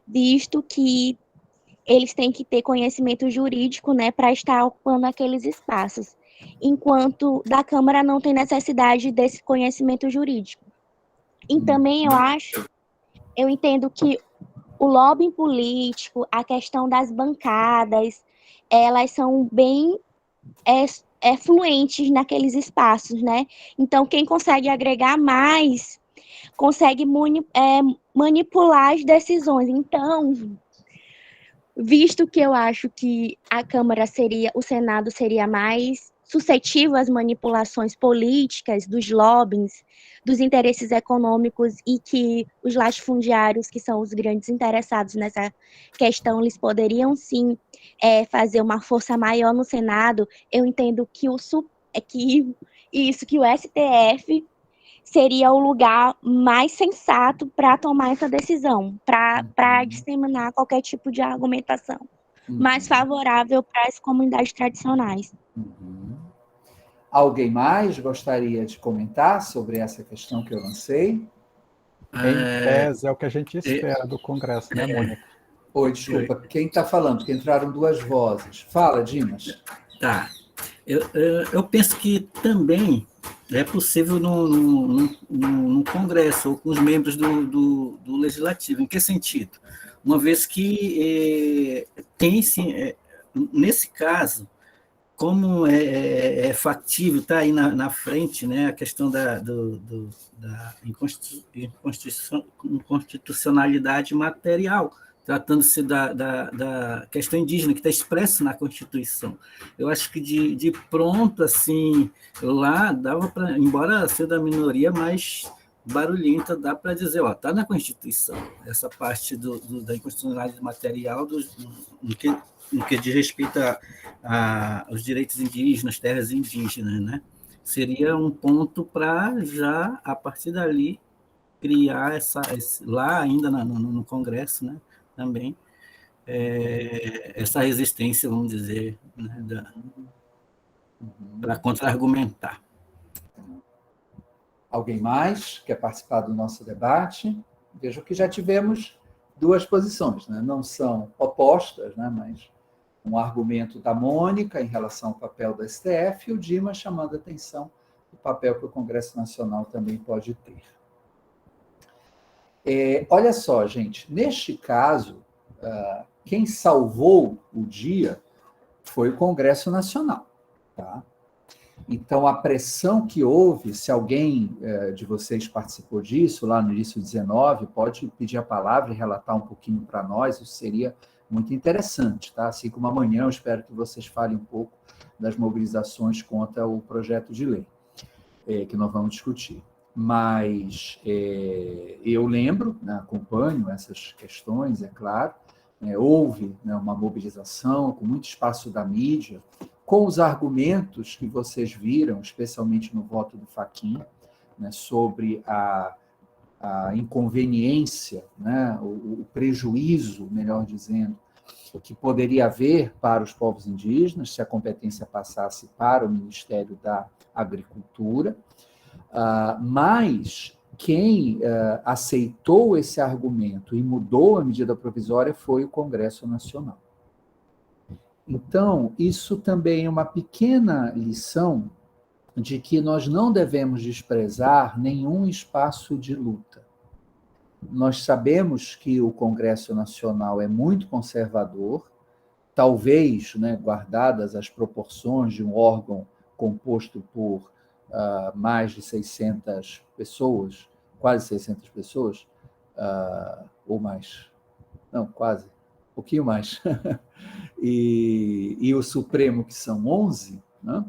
visto que eles têm que ter conhecimento jurídico, né, para estar ocupando aqueles espaços, enquanto da Câmara não tem necessidade desse conhecimento jurídico. E também eu entendo que o lobbying político, a questão das bancadas, elas são bem fluentes naqueles espaços, né? Então, quem consegue agregar mais, consegue manipular as decisões. Então, visto que eu acho que o Senado seria mais suscetível às manipulações políticas, dos lobbies, dos interesses econômicos, e que os latifundiários, que são os grandes interessados nessa questão, eles poderiam sim fazer uma força maior no Senado, eu entendo que o STF seria o lugar mais sensato para tomar essa decisão, para disseminar qualquer tipo de argumentação mais favorável para as comunidades tradicionais. Alguém mais gostaria de comentar sobre essa questão que eu lancei? Em tese, é o que a gente espera do Congresso, né, Mônica? Oi, desculpa, quem está falando? Porque entraram duas vozes. Fala, Dimas. Tá. Eu penso que também é possível no Congresso, ou com os membros do Legislativo. Em que sentido? Uma vez que nesse caso, como é factível, está aí na frente, né, a questão da inconstitucionalidade material, tratando-se da questão indígena, que está expresso na Constituição. Eu acho que de pronto, assim, lá dava para, embora seja da minoria, mas barulhenta, dá para dizer, está na Constituição, essa parte da inconstitucionalidade material no que diz respeito aos direitos indígenas, terras indígenas, né? Seria um ponto para já, a partir dali, criar lá ainda no Congresso, né? Também, essa resistência, vamos dizer, né? Para contra-argumentar. Alguém mais quer participar do nosso debate? Vejo que já tivemos duas posições, né? Não são opostas, né? Mas um argumento da Mônica em relação ao papel do STF e o Dimas chamando a atenção do papel que o Congresso Nacional também pode ter. Olha só, gente, neste caso, quem salvou o dia foi o Congresso Nacional. Tá? Então, a pressão que houve, se alguém de vocês participou disso, lá no início de 19, pode pedir a palavra e relatar um pouquinho para nós, isso seria muito interessante, tá? Assim como amanhã eu espero que vocês falem um pouco das mobilizações contra o projeto de lei, que nós vamos discutir. Mas eu lembro, né, acompanho essas questões, é claro, houve, né, uma mobilização com muito espaço da mídia, com os argumentos que vocês viram, especialmente no voto do Fachin, né, sobre a inconveniência, né, o prejuízo, melhor dizendo, que poderia haver para os povos indígenas se a competência passasse para o Ministério da Agricultura, mas quem aceitou esse argumento e mudou a medida provisória foi o Congresso Nacional. Então, isso também é uma pequena lição de que nós não devemos desprezar nenhum espaço de luta. Nós sabemos que o Congresso Nacional é muito conservador, talvez, né, guardadas as proporções de um órgão composto por mais de 600 pessoas, quase 600 pessoas, ou mais, não, quase, um pouquinho mais, e o Supremo, que são 11, né?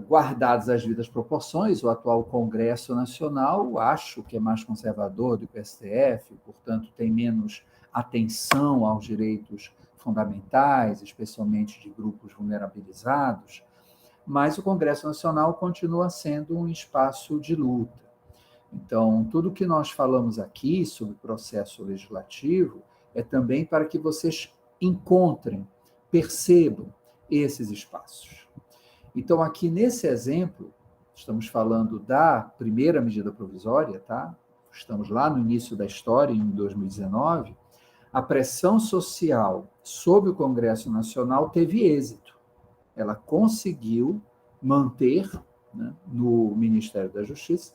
Guardadas as devidas proporções, o atual Congresso Nacional, acho que é mais conservador do que o STF, portanto, tem menos atenção aos direitos fundamentais, especialmente de grupos vulnerabilizados, mas o Congresso Nacional continua sendo um espaço de luta. Então, tudo que nós falamos aqui sobre o processo legislativo é também para que vocês encontrem, percebam esses espaços. Então, aqui nesse exemplo, estamos falando da primeira medida provisória, tá? Estamos lá no início da história, em 2019, a pressão social sobre o Congresso Nacional teve êxito. Ela conseguiu manter, né, no Ministério da Justiça,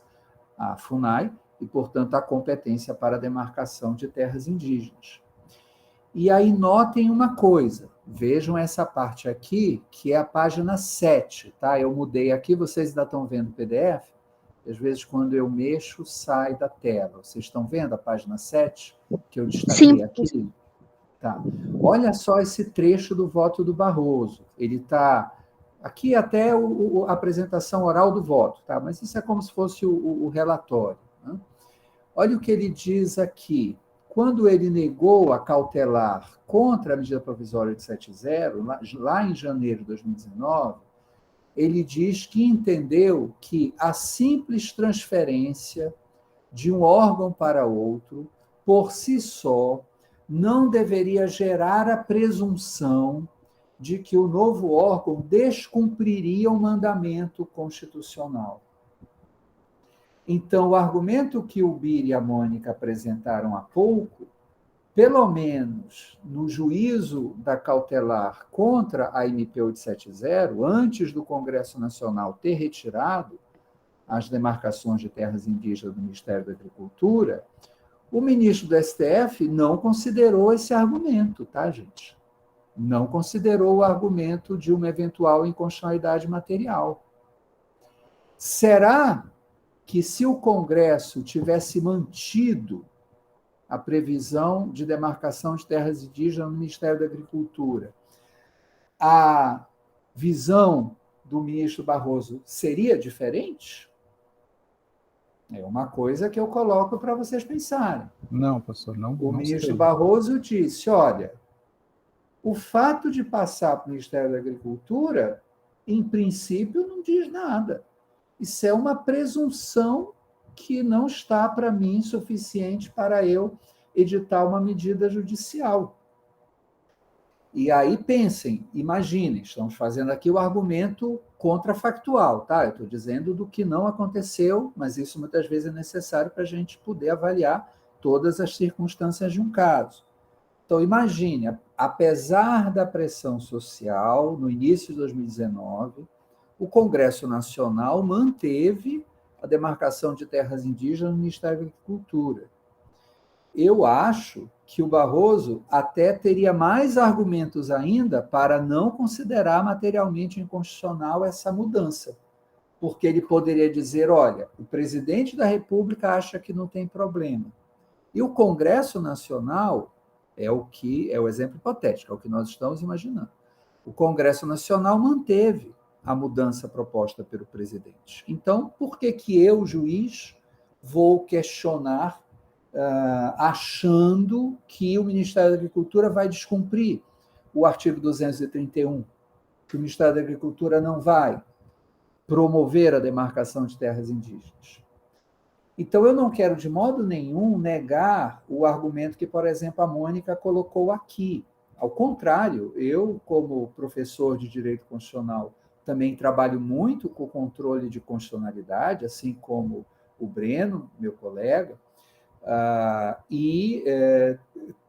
a FUNAI, e, portanto, a competência para a demarcação de terras indígenas. E aí notem uma coisa, vejam essa parte aqui, que é a página 7, tá? Eu mudei aqui, vocês ainda estão vendo o PDF? Às vezes, quando eu mexo, sai da tela. Vocês estão vendo a página 7, que eu destaquei aqui? Tá. Olha só esse trecho do voto do Barroso. Ele está aqui até a apresentação oral do voto, tá? Mas isso é como se fosse o relatório, né? Olha o que ele diz aqui. Quando ele negou a cautelar contra a medida provisória de 70, lá em janeiro de 2019, ele diz que entendeu que a simples transferência de um órgão para outro, por si só, não deveria gerar a presunção de que o novo órgão descumpriria o mandamento constitucional. Então, o argumento que o Bira e a Mônica apresentaram há pouco, pelo menos no juízo da cautelar contra a MP 870, antes do Congresso Nacional ter retirado as demarcações de terras indígenas do Ministério da Agricultura, o ministro do STF não considerou esse argumento, tá, gente? Não considerou o argumento de uma eventual inconstitucionalidade material. Será que, se o Congresso tivesse mantido a previsão de demarcação de terras indígenas no Ministério da Agricultura, a visão do ministro Barroso seria diferente? É uma coisa que eu coloco para vocês pensarem. Não, pastor, não. O não ministro sei. Barroso disse, olha, o fato de passar para o Ministério da Agricultura, em princípio, não diz nada. Isso é uma presunção que não está, para mim, suficiente para eu editar uma medida judicial. E aí pensem, imaginem, estamos fazendo aqui o argumento contrafactual, tá? Eu estou dizendo do que não aconteceu, mas isso muitas vezes é necessário para a gente poder avaliar todas as circunstâncias de um caso. Então, imagine, apesar da pressão social, no início de 2019, o Congresso Nacional manteve a demarcação de terras indígenas no Ministério da Agricultura. Eu acho que o Barroso até teria mais argumentos ainda para não considerar materialmente inconstitucional essa mudança, porque ele poderia dizer, olha, o presidente da República acha que não tem problema, e o Congresso Nacional é o exemplo hipotético, é o que nós estamos imaginando. O Congresso Nacional manteve a mudança proposta pelo presidente. Então, por que eu, juiz, vou questionar achando que o Ministério da Agricultura vai descumprir o artigo 231, que o Ministério da Agricultura não vai promover a demarcação de terras indígenas? Então, eu não quero de modo nenhum negar o argumento que, por exemplo, a Mônica colocou aqui. Ao contrário, eu, como professor de Direito Constitucional, também trabalho muito com o controle de constitucionalidade, assim como o Breno, meu colega, e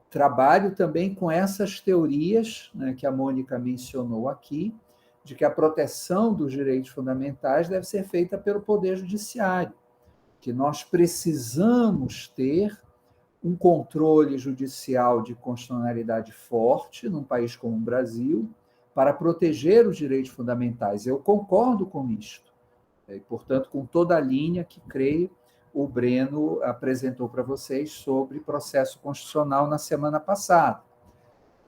trabalho também com essas teorias, né, que a Mônica mencionou aqui, de que a proteção dos direitos fundamentais deve ser feita pelo Poder Judiciário, que nós precisamos ter um controle judicial de constitucionalidade forte num país como o Brasil para proteger os direitos fundamentais. Eu concordo com isto, e, portanto, com toda a linha que, creio, o Breno apresentou para vocês sobre processo constitucional na semana passada.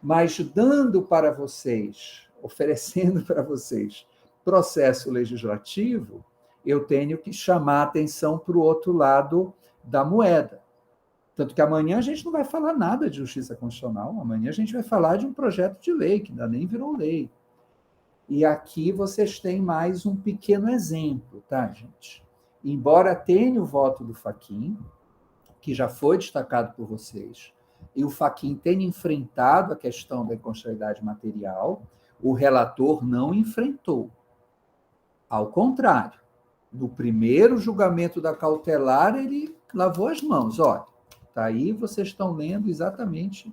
Mas dando para vocês, oferecendo para vocês processo legislativo, eu tenho que chamar a atenção para o outro lado da moeda. Tanto que amanhã a gente não vai falar nada de justiça constitucional, amanhã a gente vai falar de um projeto de lei, que ainda nem virou lei. E aqui vocês têm mais um pequeno exemplo, tá, gente? Embora tenha o voto do Fachin, que já foi destacado por vocês, e o Fachin tenha enfrentado a questão da inconstitucionalidade material, o relator não enfrentou. Ao contrário, no primeiro julgamento da cautelar, ele lavou as mãos. Olha, tá aí, vocês estão lendo exatamente,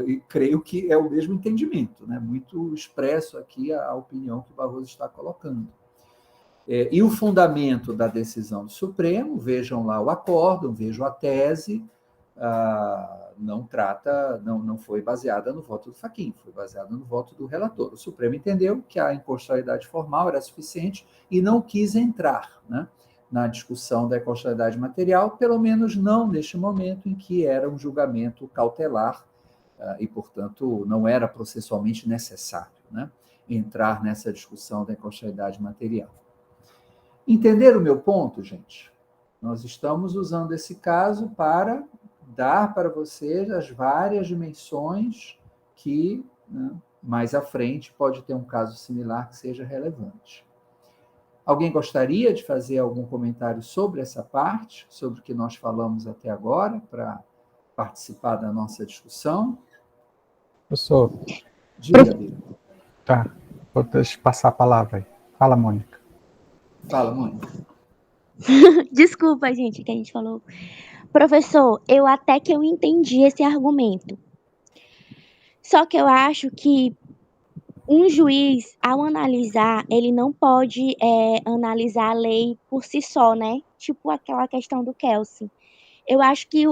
e creio que é o mesmo entendimento, né? Muito expresso aqui a opinião que o Barroso está colocando. E o fundamento da decisão do Supremo, vejam lá o acórdão, vejam a tese, não foi baseada no voto do Fachin, foi baseada no voto do relator. O Supremo entendeu que a inconstitucionalidade formal era suficiente e não quis entrar, né, na discussão da inconstitucionalidade material, pelo menos não neste momento em que era um julgamento cautelar e, portanto, não era processualmente necessário, né, entrar nessa discussão da inconstitucionalidade material. Entenderam o meu ponto, gente? Nós estamos usando esse caso para dar para vocês as várias dimensões que, né, mais à frente pode ter um caso similar que seja relevante. Alguém gostaria de fazer algum comentário sobre essa parte, sobre o que nós falamos até agora, para participar da nossa discussão? Professor. Diga, Bíblia. Tá, vou passar a palavra aí. Fala, Mônica. Fala, Mônica. Desculpa, gente, que a gente falou. Professor, eu até que eu entendi esse argumento. Só que eu acho que um juiz, ao analisar, ele não pode analisar a lei por si só, né? Tipo aquela questão do Kelsey. Eu acho que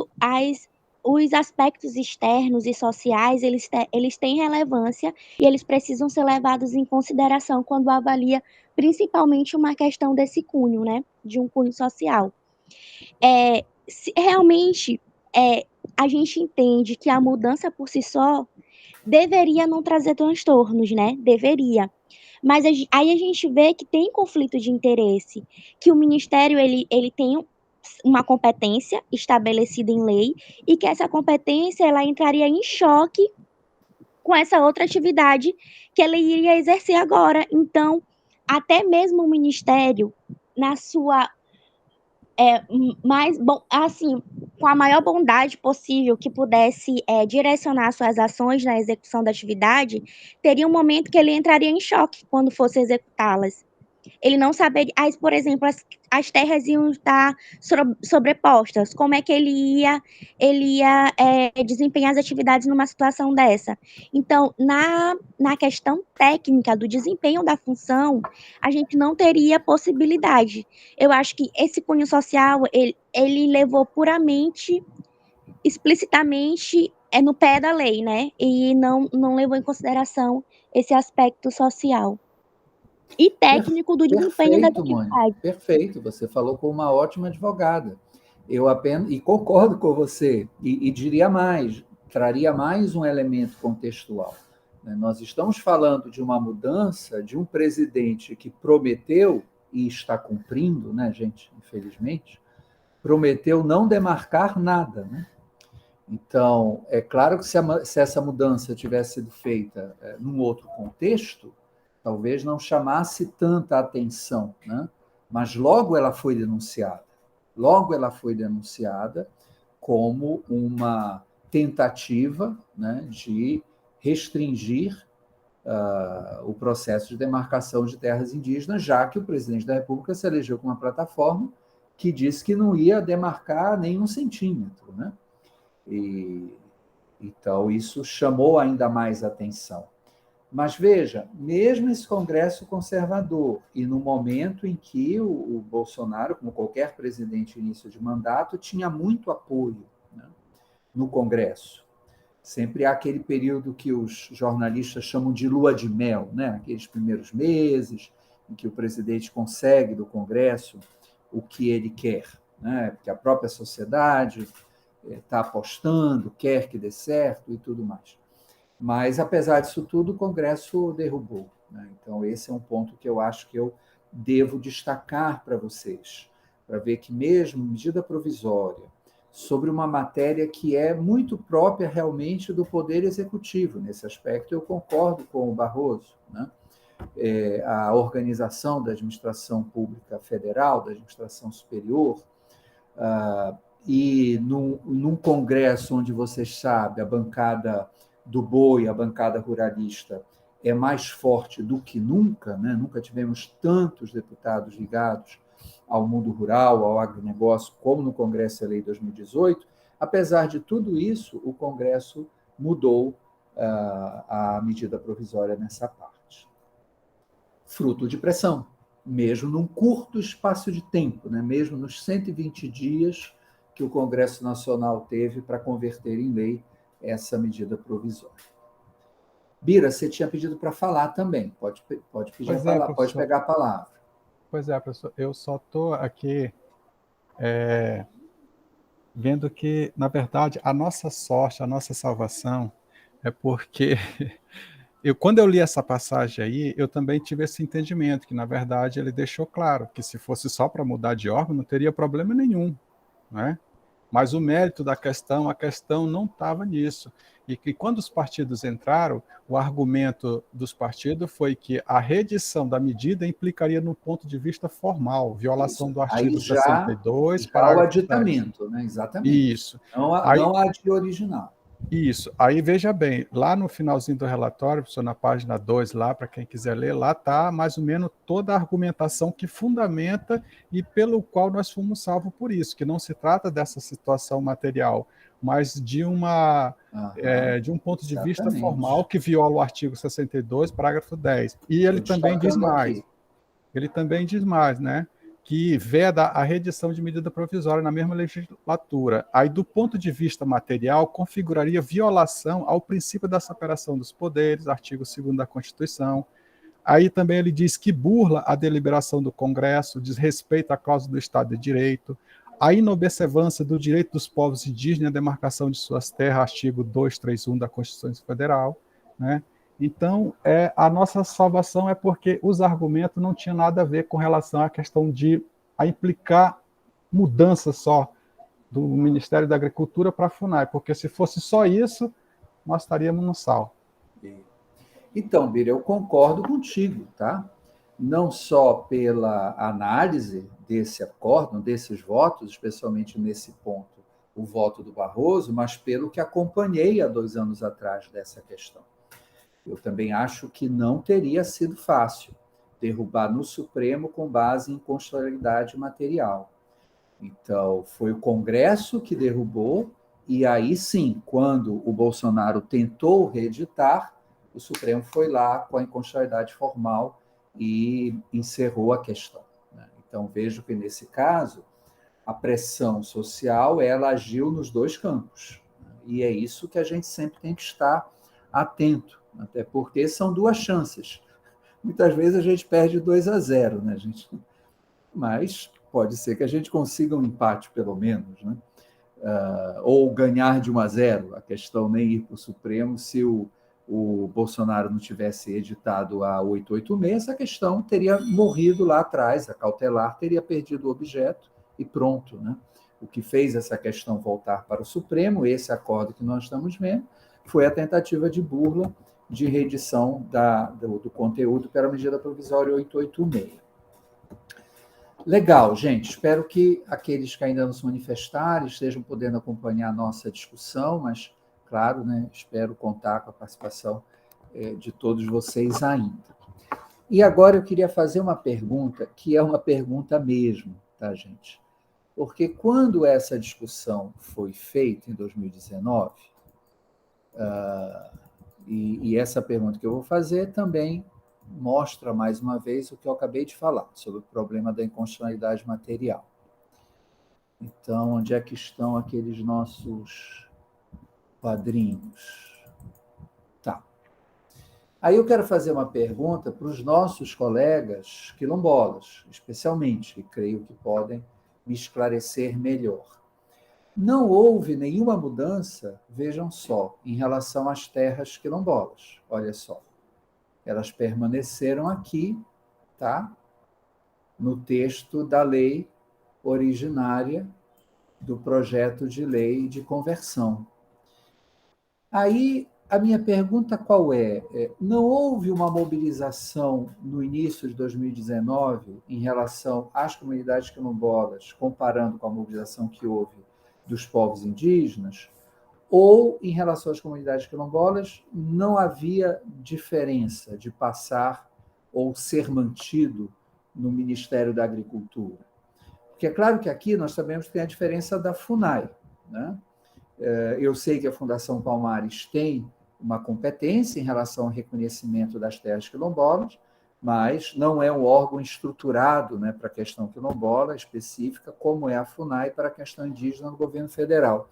os aspectos externos e sociais, eles têm relevância e eles precisam ser levados em consideração quando avalia principalmente uma questão desse cunho, né? De um cunho social. Se realmente a gente entende que a mudança por si só deveria não trazer transtornos, né? Deveria. Mas aí a gente vê que tem conflito de interesse, que o Ministério ele tem uma competência estabelecida em lei e que essa competência ela entraria em choque com essa outra atividade que ela iria exercer agora. Então, até mesmo o Ministério, na sua mais bom, assim, com a maior bondade possível que pudesse direcionar suas ações na execução da atividade, teria um momento que ele entraria em choque quando fosse executá-las. Ele não saberia, por exemplo, as terras iam estar sobrepostas, como é que ele ia desempenhar as atividades numa situação dessa? Então, na questão técnica do desempenho da função, a gente não teria possibilidade. Eu acho que esse cunho social, ele levou puramente explicitamente no pé da lei, né? E não levou em consideração esse aspecto social e técnico do desempenho das Perfeito, Mônica, atividades. perfeito. Você falou com uma ótima advogada. Eu apenas e concordo com você e diria mais, traria mais um elemento contextual. Né? Nós estamos falando de uma mudança de um presidente que prometeu e está cumprindo, né, gente? Infelizmente, prometeu não demarcar nada, né? Então, é claro que se essa mudança tivesse sido feita num outro contexto, talvez não chamasse tanta atenção, né? Mas logo ela foi denunciada. Logo ela foi denunciada como uma tentativa, né, de restringir o processo de demarcação de terras indígenas, já que o presidente da República se elegeu com uma plataforma que disse que não ia demarcar nem um centímetro, né? E, então, isso chamou ainda mais atenção. Mas veja, mesmo esse Congresso conservador, e no momento em que o Bolsonaro, como qualquer presidente início de mandato, tinha muito apoio, né, no Congresso. Sempre há aquele período que os jornalistas chamam de lua de mel, né? Aqueles primeiros meses em que o presidente consegue do Congresso o que ele quer, né? Porque a própria sociedade está apostando, quer que dê certo e tudo mais. Mas, apesar disso tudo, o Congresso derrubou, né? Então, esse é um ponto que eu acho que eu devo destacar para vocês, para ver que mesmo medida provisória, sobre uma matéria que é muito própria realmente do Poder Executivo, nesse aspecto eu concordo com o Barroso, né? A organização da administração pública federal, da administração superior, e num congresso onde vocês sabem, a bancada do boi, a bancada ruralista, é mais forte do que nunca, né? Nunca tivemos tantos deputados ligados ao mundo rural, ao agronegócio, como no Congresso Eleito 2018. Apesar de tudo isso, o Congresso mudou a medida provisória nessa parte. Fruto de pressão, mesmo num curto espaço de tempo, né? Mesmo nos 120 dias que o Congresso Nacional teve para converter em lei essa medida provisória. Bira, você tinha pedido para falar também. Pode pedir pode pegar a palavra. Pois é, professor. Eu só estou aqui vendo que, na verdade, a nossa sorte, a nossa salvação é porque quando eu li essa passagem aí, eu também tive esse entendimento, que, na verdade, ele deixou claro que se fosse só para mudar de órgão, não teria problema nenhum, né? Mas o mérito da questão, a questão não estava nisso. E que quando os partidos entraram, o argumento dos partidos foi que a reedição da medida implicaria no ponto de vista formal, violação Isso. do artigo Aí já 62, o parágrafo 10. aditamento, né? Exatamente. Isso. Não a de original. Isso. Aí, veja bem, lá no finalzinho do relatório, professor, na página 2, lá, para quem quiser ler, lá está mais ou menos toda a argumentação que fundamenta e pelo qual nós fomos salvos por isso, que não se trata dessa situação material, mas de um ponto de vista formal que viola o artigo 62, parágrafo 10. E ele também diz mais. Aqui. Ele também diz mais, né? Que veda a reedição de medida provisória na mesma legislatura. Aí, do ponto de vista material, configuraria violação ao princípio da separação dos poderes, artigo 2º da Constituição. Aí também ele diz que burla a deliberação do Congresso, desrespeita a cláusula do Estado de Direito, a inobservância do direito dos povos indígenas à demarcação de suas terras, artigo 231 da Constituição Federal, né? Então, a nossa salvação é porque os argumentos não tinham nada a ver com relação à questão de implicar mudança só do Ministério da Agricultura para a FUNAI, porque se fosse só isso, nós estaríamos no sal. Então, Bira, eu concordo contigo, tá? Não só pela análise desse acórdão, desses votos, especialmente nesse ponto, o voto do Barroso, mas pelo que acompanhei há 2 anos atrás dessa questão. Eu também acho que não teria sido fácil derrubar no Supremo com base em constitucionalidade material. Então, foi o Congresso que derrubou, e aí sim, quando o Bolsonaro tentou reeditar, o Supremo foi lá com a inconstitucionalidade formal e encerrou a questão. Então, vejo que, nesse caso, a pressão social, ela agiu nos dois campos. E é isso que a gente sempre tem que estar atento, até porque são duas chances. Muitas vezes a gente perde 2-0, né, gente? Mas pode ser que a gente consiga um empate, pelo menos, né? Ou ganhar de 1-0. A questão nem ir para o Supremo se o Bolsonaro não tivesse editado a 886, a questão teria morrido lá atrás, a cautelar teria perdido o objeto e pronto, né? O que fez essa questão voltar para o Supremo, esse acordo que nós estamos vendo, foi a tentativa de burla de reedição do conteúdo para a medida provisória 886. Legal, gente. Espero que aqueles que ainda não se manifestaram estejam podendo acompanhar a nossa discussão, mas, claro, né, espero contar com a participação de todos vocês ainda. E agora eu queria fazer uma pergunta, que é uma pergunta mesmo, tá, gente? Porque quando essa discussão foi feita em 2019, e essa pergunta que eu vou fazer também mostra, mais uma vez, o que eu acabei de falar, sobre o problema da inconstitucionalidade material. Então, onde é que estão aqueles nossos quadrinhos? Tá. Aí eu quero fazer uma pergunta para os nossos colegas quilombolas, especialmente, que creio que podem me esclarecer melhor. Não houve nenhuma mudança, vejam só, em relação às terras quilombolas. Olha só. Elas permaneceram aqui, tá? No texto da lei originária do projeto de lei de conversão. Aí, a minha pergunta qual é? Não houve uma mobilização no início de 2019 em relação às comunidades quilombolas, comparando com a mobilização que houve dos povos indígenas? Ou, em relação às comunidades quilombolas, não havia diferença de passar ou ser mantido no Ministério da Agricultura? Porque é claro que aqui nós sabemos que tem a diferença da FUNAI, né? Eu sei que a Fundação Palmares tem uma competência em relação ao reconhecimento das terras quilombolas, mas não é um órgão estruturado, né, para a questão quilombola específica, como é a FUNAI para a questão indígena no governo federal.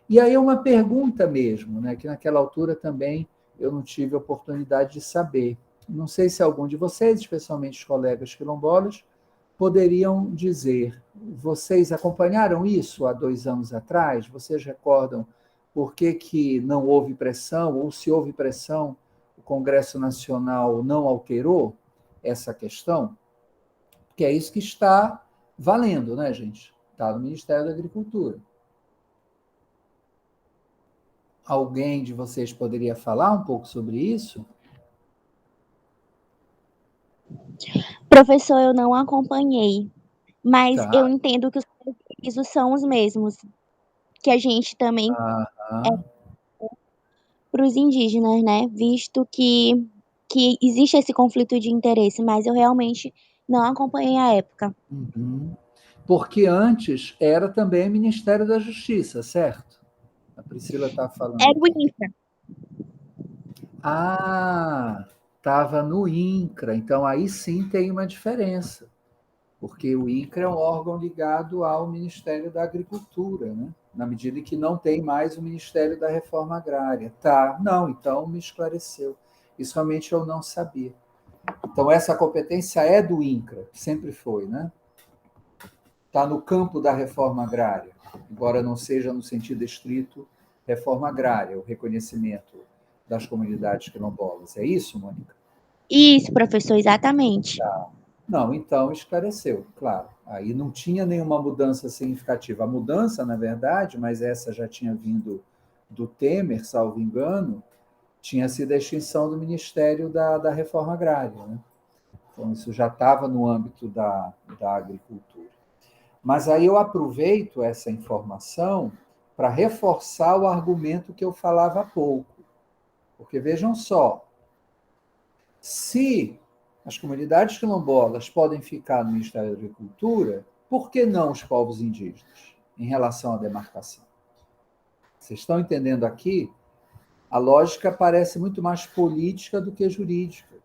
E aí é uma pergunta mesmo, né, que naquela altura também eu não tive oportunidade de saber. Não sei se algum de vocês, especialmente os colegas quilombolas, poderiam dizer, vocês acompanharam isso há 2 anos atrás? Vocês recordam por que não houve pressão, ou se houve pressão, o Congresso Nacional não alterou essa questão? Porque é isso que está valendo, né, gente? Está no Ministério da Agricultura. Alguém de vocês poderia falar um pouco sobre isso? Professor, eu não acompanhei, mas Tá. eu entendo que os prejuízos são os mesmos, que a gente também Aham. para os indígenas, né? Visto que existe esse conflito de interesse, mas eu realmente não acompanhei a época. Uhum. Porque antes era também Ministério da Justiça, certo? A Priscila está falando Era o aqui. INFRA. Ah, estava no INCRA, então aí sim tem uma diferença, porque o INCRA é um órgão ligado ao Ministério da Agricultura, né? Na medida em que não tem mais o Ministério da Reforma Agrária. Tá, não, então me esclareceu. Isso realmente eu não sabia. Então essa competência é do INCRA, sempre foi, né? Está no campo da reforma agrária, embora não seja no sentido estrito reforma agrária, o reconhecimento das comunidades quilombolas. É isso, Mônica? Isso, professor, exatamente. Não, então esclareceu, claro. Aí não tinha nenhuma mudança significativa. A mudança, na verdade, mas essa já tinha vindo do Temer, salvo engano, tinha sido a extinção do Ministério da Reforma Agrária, né? Então, isso já estava no âmbito da agricultura. Mas aí eu aproveito essa informação para reforçar o argumento que eu falava há pouco. Porque vejam só, se as comunidades quilombolas podem ficar no Ministério da Agricultura, por que não os povos indígenas em relação à demarcação? Vocês estão entendendo aqui? A lógica parece muito mais política do que jurídica.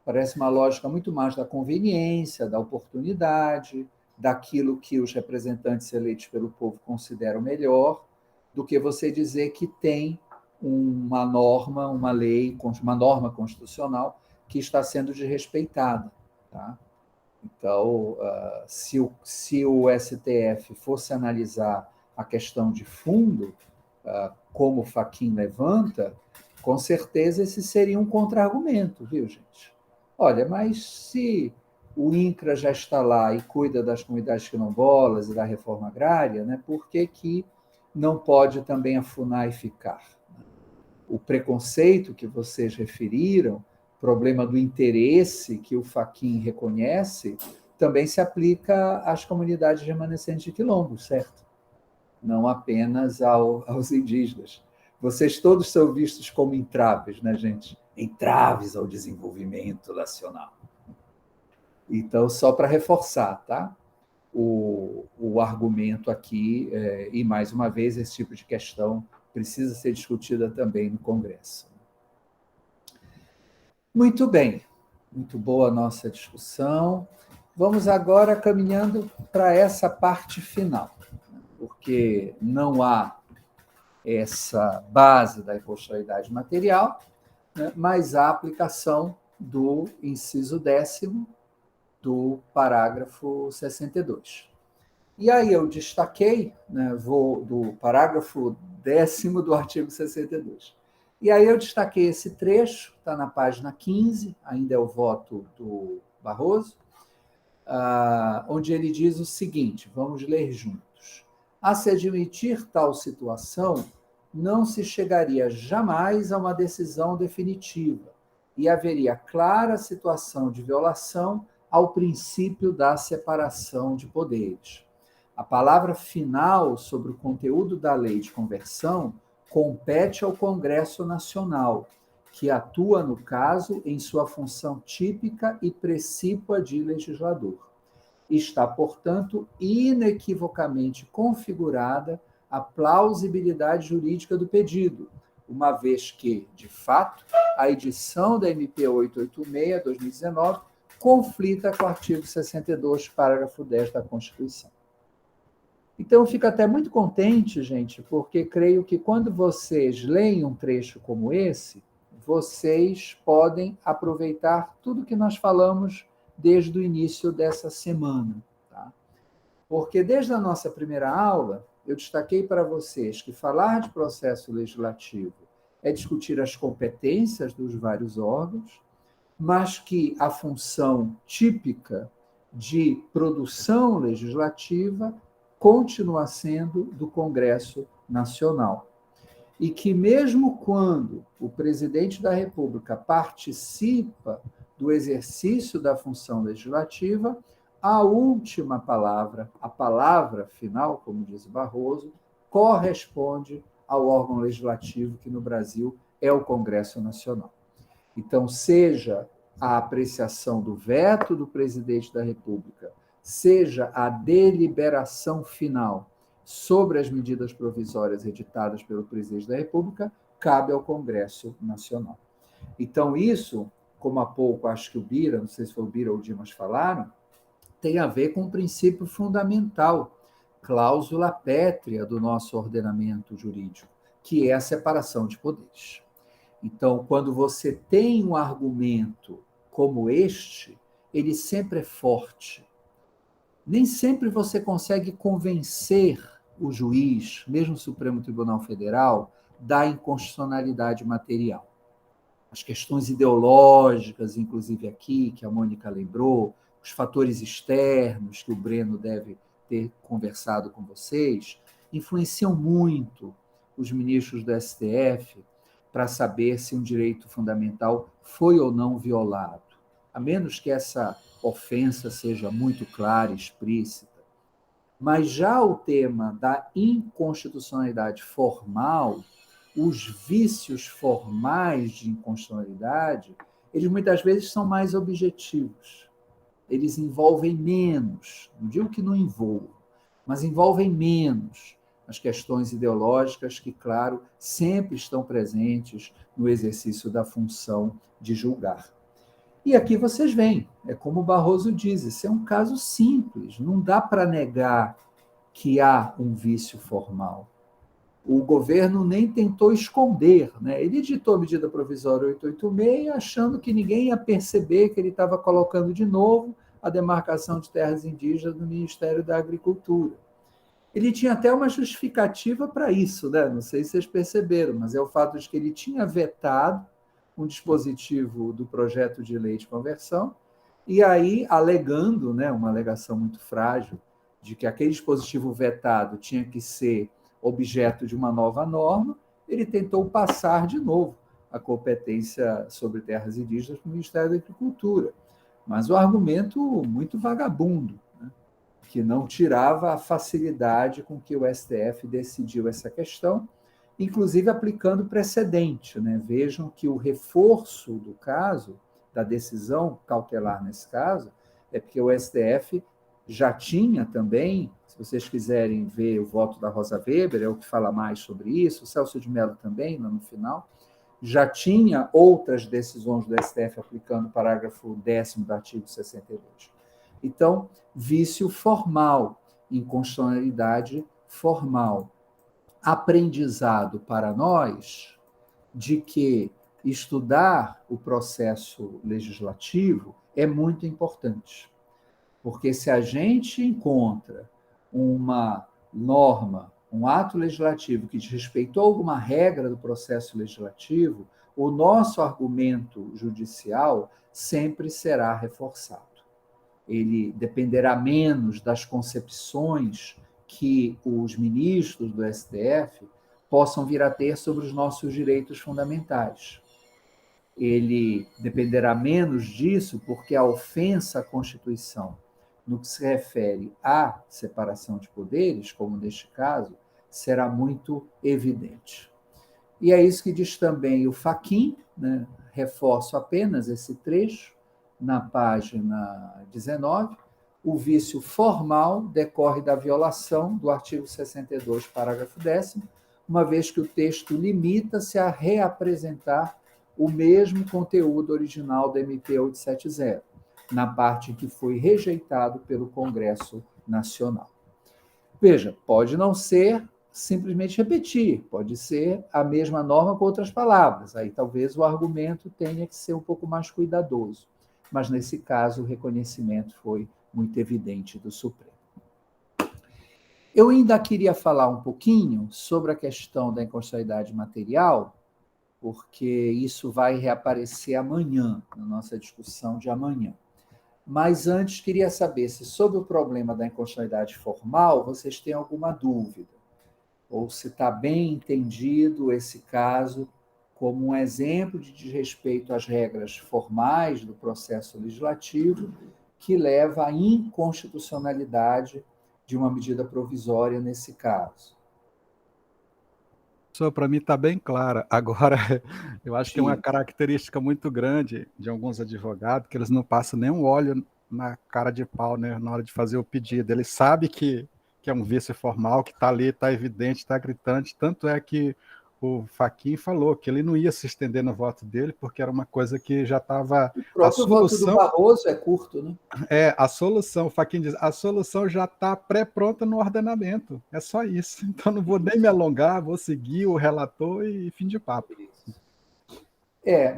Parece uma lógica muito mais da conveniência, da oportunidade, daquilo que os representantes eleitos pelo povo consideram melhor, do que você dizer que tem uma norma, uma lei, uma norma constitucional que está sendo desrespeitada. Tá? Então, se o STF fosse analisar a questão de fundo, como o Fachin levanta, com certeza esse seria um contra-argumento, viu, gente? Olha, mas se o INCRA já está lá e cuida das comunidades quilombolas e da reforma agrária, né, por que não pode também a FUNAI ficar? O preconceito que vocês referiram, problema do interesse que o Fachin reconhece, também se aplica às comunidades remanescentes de quilombo, certo? Não apenas aos indígenas. Vocês todos são vistos como entraves, né, gente? Entraves ao desenvolvimento nacional. Então, só para reforçar, tá? O argumento aqui, e mais uma vez, esse tipo de questão precisa ser discutida também no Congresso. Muito bem, muito boa a nossa discussão. Vamos agora caminhando para essa parte final, porque não há essa base da inconstitucionalidade material, né, mas a aplicação do inciso 10º do parágrafo 62. E aí eu destaquei, né, do parágrafo 10º do artigo 62. E aí eu destaquei esse trecho, está na página 15, ainda é o voto do Barroso, onde ele diz o seguinte, vamos ler juntos. A se admitir tal situação, não se chegaria jamais a uma decisão definitiva e haveria clara situação de violação ao princípio da separação de poderes. A palavra final sobre o conteúdo da lei de conversão compete ao Congresso Nacional, que atua, no caso, em sua função típica e precípua de legislador. Está, portanto, inequivocamente configurada a plausibilidade jurídica do pedido, uma vez que, de fato, a edição da MP 886/2019 conflita com o artigo 62, parágrafo 10 da Constituição. Então, eu fico até muito contente, gente, porque creio que quando vocês leem um trecho como esse, vocês podem aproveitar tudo que nós falamos desde o início dessa semana. Tá? Porque desde a nossa primeira aula, eu destaquei para vocês que falar de processo legislativo é discutir as competências dos vários órgãos, mas que a função típica de produção legislativa continua sendo do Congresso Nacional. E que mesmo quando o presidente da República participa do exercício da função legislativa, a última palavra, a palavra final, como diz Barroso, corresponde ao órgão legislativo que no Brasil é o Congresso Nacional. Então, seja a apreciação do veto do presidente da República, seja a deliberação final sobre as medidas provisórias editadas pelo presidente da República, cabe ao Congresso Nacional. Então, isso, como há pouco acho que o Bira, não sei se foi o Bira ou o Dimas falaram, tem a ver com um princípio fundamental, cláusula pétrea do nosso ordenamento jurídico, que é a separação de poderes. Então, quando você tem um argumento como este, ele sempre é forte. Nem sempre você consegue convencer o juiz, mesmo o Supremo Tribunal Federal, da inconstitucionalidade material. As questões ideológicas, inclusive aqui, que a Mônica lembrou, os fatores externos que o Breno deve ter conversado com vocês, influenciam muito os ministros do STF para saber se um direito fundamental foi ou não violado, a menos que essa ofensa seja muito clara e explícita. Mas já o tema da inconstitucionalidade formal, os vícios formais de inconstitucionalidade, eles muitas vezes são mais objetivos. Eles envolvem menos, não digo que não envolvam, mas envolvem menos as questões ideológicas que, claro, sempre estão presentes no exercício da função de julgar. E aqui vocês veem, é como o Barroso diz, isso é um caso simples, não dá para negar que há um vício formal. O governo nem tentou esconder, né? Ele editou a medida provisória 886, achando que ninguém ia perceber que ele estava colocando de novo a demarcação de terras indígenas no Ministério da Agricultura. Ele tinha até uma justificativa para isso, né? Não sei se vocês perceberam, mas é o fato de que ele tinha vetado um dispositivo do projeto de lei de conversão, e aí, alegando, né, uma alegação muito frágil, de que aquele dispositivo vetado tinha que ser objeto de uma nova norma, ele tentou passar de novo a competência sobre terras indígenas para o Ministério da Agricultura. Mas o argumento muito vagabundo, né, que não tirava a facilidade com que o STF decidiu essa questão, inclusive aplicando precedente, né? Vejam que o reforço do caso, da decisão cautelar nesse caso, é porque o STF já tinha também, se vocês quiserem ver o voto da Rosa Weber, é o que fala mais sobre isso, o Celso de Mello também, lá no final, já tinha outras decisões do STF aplicando o parágrafo 10º do artigo 62. Então, vício formal, inconstitucionalidade formal. Aprendizado para nós de que estudar o processo legislativo é muito importante. Porque se a gente encontra uma norma, um ato legislativo que desrespeitou alguma regra do processo legislativo, o nosso argumento judicial sempre será reforçado. Ele dependerá menos das concepções que os ministros do STF possam vir a ter sobre os nossos direitos fundamentais. Ele dependerá menos disso porque a ofensa à Constituição, no que se refere à separação de poderes, como neste caso, será muito evidente. E é isso que diz também o Fachin, né? Reforço apenas esse trecho, na página 19, o vício formal decorre da violação do artigo 62, parágrafo 10º, uma vez que o texto limita-se a reapresentar o mesmo conteúdo original da MP 870, na parte em que foi rejeitado pelo Congresso Nacional. Veja, pode não ser simplesmente repetir, pode ser a mesma norma com outras palavras, aí talvez o argumento tenha que ser um pouco mais cuidadoso, mas nesse caso o reconhecimento foi muito evidente do Supremo. Eu ainda queria falar um pouquinho sobre a questão da inconstitucionalidade material, porque isso vai reaparecer amanhã, na nossa discussão de amanhã. Mas antes, queria saber se sobre o problema da inconstitucionalidade formal vocês têm alguma dúvida, ou se está bem entendido esse caso como um exemplo de desrespeito às regras formais do processo legislativo que leva à inconstitucionalidade de uma medida provisória nesse caso. Professor, para mim está bem clara. Agora, eu acho que é uma característica muito grande de alguns advogados que eles não passam nem um óleo na cara de pau, né, na hora de fazer o pedido. Ele sabe que é um vício formal, que está ali, está evidente, está gritante. Tanto é que o Fachin falou que ele não ia se estender no voto dele, porque era uma coisa que já estava... O próprio voto do Barroso é curto, né? A solução, o Fachin diz, a solução já está pré-pronta no ordenamento, é só isso. Então não vou nem me alongar, vou seguir o relator e fim de papo.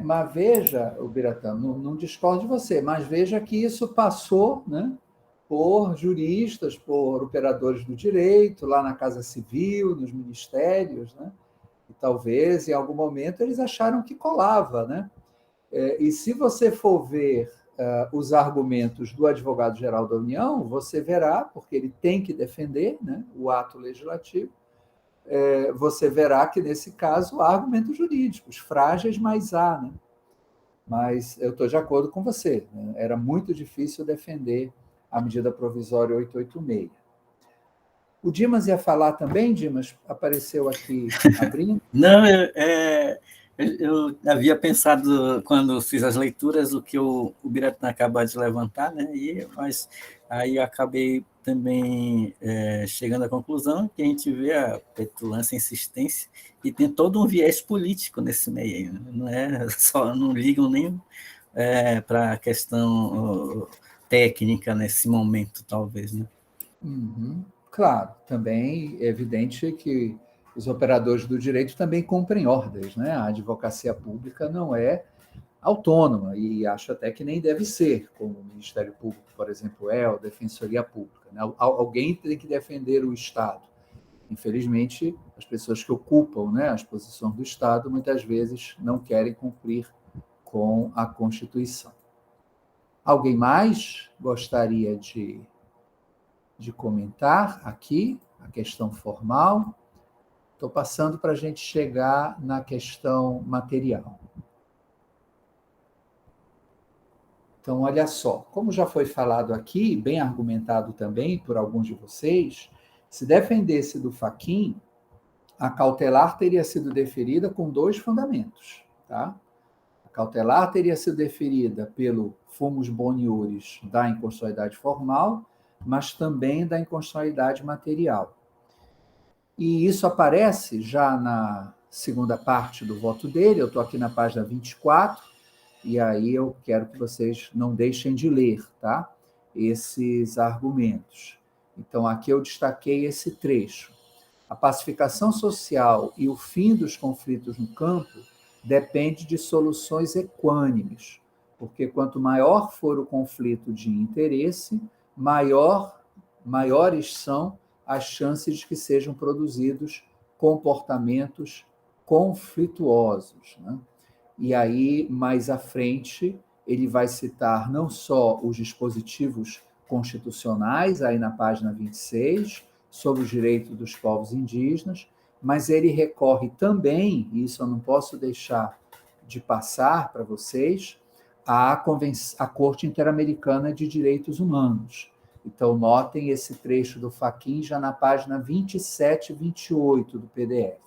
Mas veja, Biratã, não discordo de você, mas veja que isso passou, né, por juristas, por operadores do direito, lá na Casa Civil, nos ministérios, né? E talvez, em algum momento, eles acharam que colava, né? E se você for ver os argumentos do advogado-geral da União, você verá, porque ele tem que defender, né, o ato legislativo, você verá que, nesse caso, há argumentos jurídicos, frágeis, mas há. Né? Mas eu estou de acordo com você, né? Era muito difícil defender a medida provisória 886. O Dimas ia falar também, Dimas? Apareceu aqui abrindo? Não, eu havia pensado, quando fiz as leituras, o que o Biratã acabou de levantar, né? Mas aí eu acabei também chegando à conclusão que a gente vê a petulância, a insistência, e tem todo um viés político nesse meio, né? Não é só, não ligam nem para a questão técnica nesse momento, talvez, né? Uhum. Claro, também é evidente que os operadores do direito também cumprem ordens, né? A advocacia pública não é autônoma e acho até que nem deve ser, como o Ministério Público, por exemplo, ou a Defensoria Pública, né? Alguém tem que defender o Estado. Infelizmente, as pessoas que ocupam, né, as posições do Estado muitas vezes não querem cumprir com a Constituição. Alguém mais gostaria de comentar aqui a questão formal? Estou passando para a gente chegar na questão material. Então, olha só, como já foi falado aqui, bem argumentado também por alguns de vocês, se defendesse do Fachin, a cautelar teria sido deferida com 2 fundamentos. Tá? A cautelar teria sido deferida pelo fumus boniuris da inconstitucionalidade formal, mas também da inconstitucionalidade material. E isso aparece já na segunda parte do voto dele, eu estou aqui na página 24, e aí eu quero que vocês não deixem de ler, tá? Esses argumentos. Então, aqui eu destaquei esse trecho. A pacificação social e o fim dos conflitos no campo depende de soluções equânimes, porque quanto maior for o conflito de interesse, maiores são as chances de que sejam produzidos comportamentos conflituosos, né? E aí, mais à frente, ele vai citar não só os dispositivos constitucionais, aí na página 26, sobre os direitos dos povos indígenas, mas ele recorre também, e isso eu não posso deixar de passar para vocês, à Corte Interamericana de Direitos Humanos. Então, notem esse trecho do Fachin já na página 27 e 28 do PDF.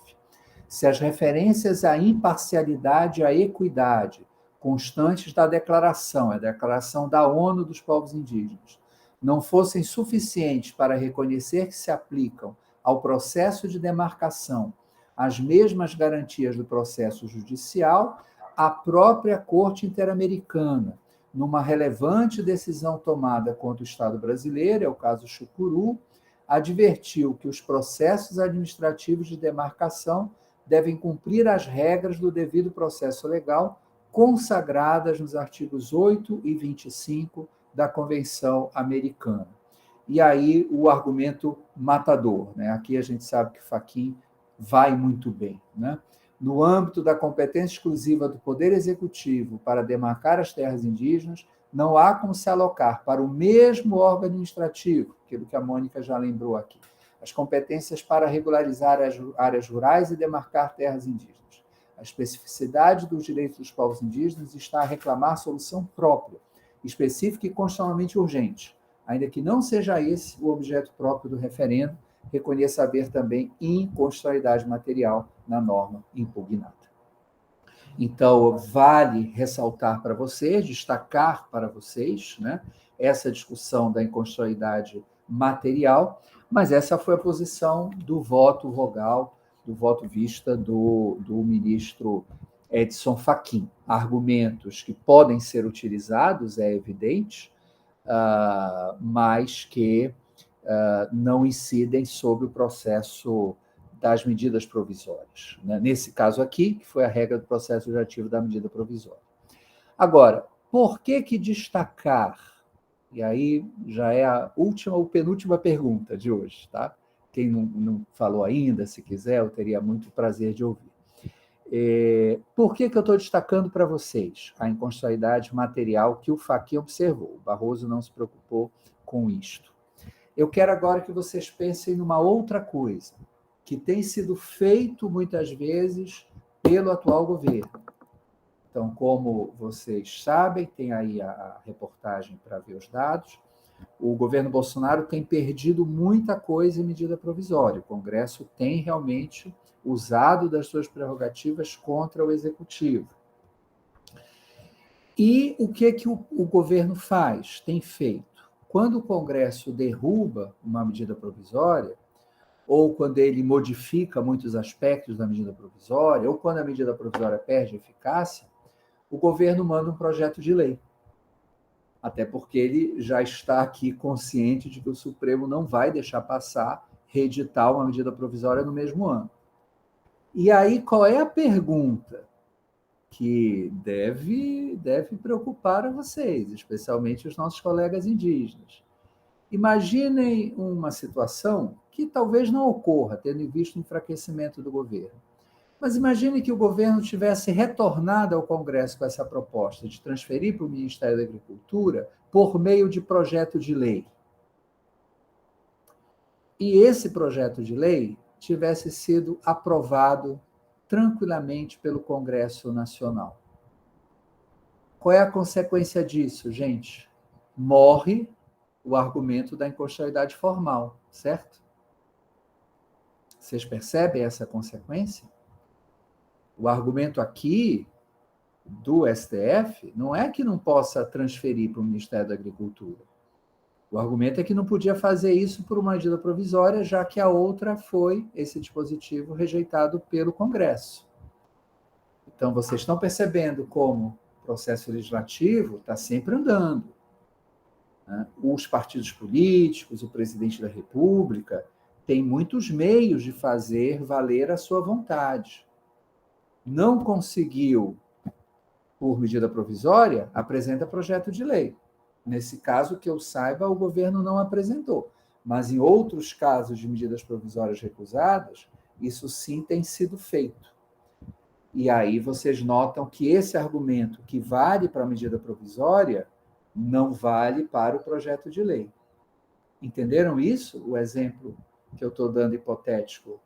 Se as referências à imparcialidade e à equidade constantes da declaração, a declaração da ONU dos povos indígenas, não fossem suficientes para reconhecer que se aplicam ao processo de demarcação as mesmas garantias do processo judicial, a própria Corte Interamericana, numa relevante decisão tomada contra o Estado brasileiro, é o caso Chucuru, advertiu que os processos administrativos de demarcação devem cumprir as regras do devido processo legal consagradas nos artigos 8 e 25 da Convenção Americana. E aí o argumento matador, né? Aqui a gente sabe que Fachin vai muito bem, né? No âmbito da competência exclusiva do Poder Executivo para demarcar as terras indígenas, não há como se alocar para o mesmo órgão administrativo, aquilo que a Mônica já lembrou aqui, as competências para regularizar as áreas rurais e demarcar terras indígenas. A especificidade dos direitos dos povos indígenas está a reclamar solução própria, específica e constitucionalmente urgente, ainda que não seja esse o objeto próprio do referendo, reconheça haver também inconstitucionalidade material na norma impugnada. Então, vale ressaltar para vocês, destacar para vocês, né, essa discussão da inconstitucionalidade material, mas essa foi a posição do voto vogal, do voto vista do ministro Edson Fachin. Argumentos que podem ser utilizados, é evidente, mas que não incidem sobre o processo das medidas provisórias, né? Nesse caso aqui, que foi a regra do processo legislativo da medida provisória. Agora, por que destacar? E aí já é a última ou penúltima pergunta de hoje, tá? Quem não falou ainda, se quiser, eu teria muito prazer de ouvir. Por que eu estou destacando para vocês a inconstitucionalidade material que o Fachin observou? O Barroso não se preocupou com isto. Eu quero agora que vocês pensem numa outra coisa, que tem sido feito muitas vezes pelo atual governo. Então, como vocês sabem, tem aí a reportagem para ver os dados, o governo Bolsonaro tem perdido muita coisa em medida provisória. O Congresso tem realmente usado das suas prerrogativas contra o Executivo. E o que o governo faz, tem feito? Quando o Congresso derruba uma medida provisória, ou quando ele modifica muitos aspectos da medida provisória, ou quando a medida provisória perde eficácia, o governo manda um projeto de lei. Até porque ele já está aqui consciente de que o Supremo não vai deixar passar, reeditar uma medida provisória no mesmo ano. E aí, qual é a pergunta que deve preocupar a vocês, especialmente os nossos colegas indígenas? Imaginem uma situação que talvez não ocorra, tendo em vista o enfraquecimento do governo. Mas imagine que o governo tivesse retornado ao Congresso com essa proposta de transferir para o Ministério da Agricultura por meio de projeto de lei. E esse projeto de lei tivesse sido aprovado tranquilamente pelo Congresso Nacional. Qual é a consequência disso, gente? Morre o argumento da inconstitucionalidade formal, certo? Vocês percebem essa consequência? O argumento aqui do STF não é que não possa transferir para o Ministério da Agricultura. O argumento é que não podia fazer isso por uma medida provisória, já que a outra foi, esse dispositivo, rejeitado pelo Congresso. Então, vocês estão percebendo como o processo legislativo está sempre andando, né? Os partidos políticos, o presidente da República, têm muitos meios de fazer valer a sua vontade. Não conseguiu por medida provisória, apresenta projeto de lei. Nesse caso, que eu saiba, o governo não apresentou. Mas em outros casos de medidas provisórias recusadas, isso sim tem sido feito. E aí vocês notam que esse argumento que vale para a medida provisória não vale para o projeto de lei. Entenderam isso? O exemplo que eu estou dando hipotético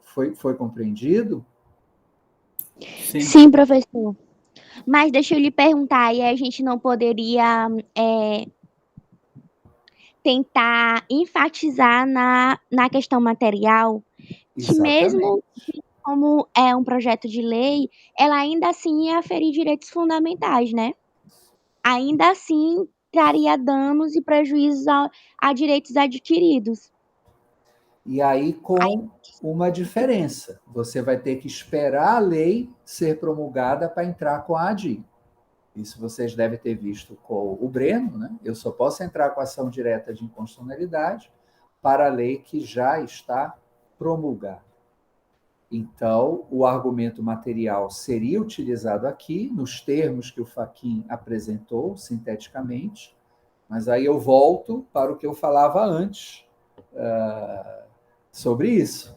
foi compreendido? Sim, professor. Mas deixa eu lhe perguntar, e a gente não poderia tentar enfatizar na questão material, que mesmo como é um projeto de lei, ela ainda assim ia ferir direitos fundamentais, né? Ainda assim traria danos e prejuízos a direitos adquiridos. E aí, com uma diferença. Você vai ter que esperar a lei ser promulgada para entrar com a ADI. Isso vocês devem ter visto com o Breno, né? Eu só posso entrar com ação direta de inconstitucionalidade para a lei que já está promulgada. Então, o argumento material seria utilizado aqui, nos termos que o Fachin apresentou, sinteticamente, mas aí eu volto para o que eu falava antes sobre isso.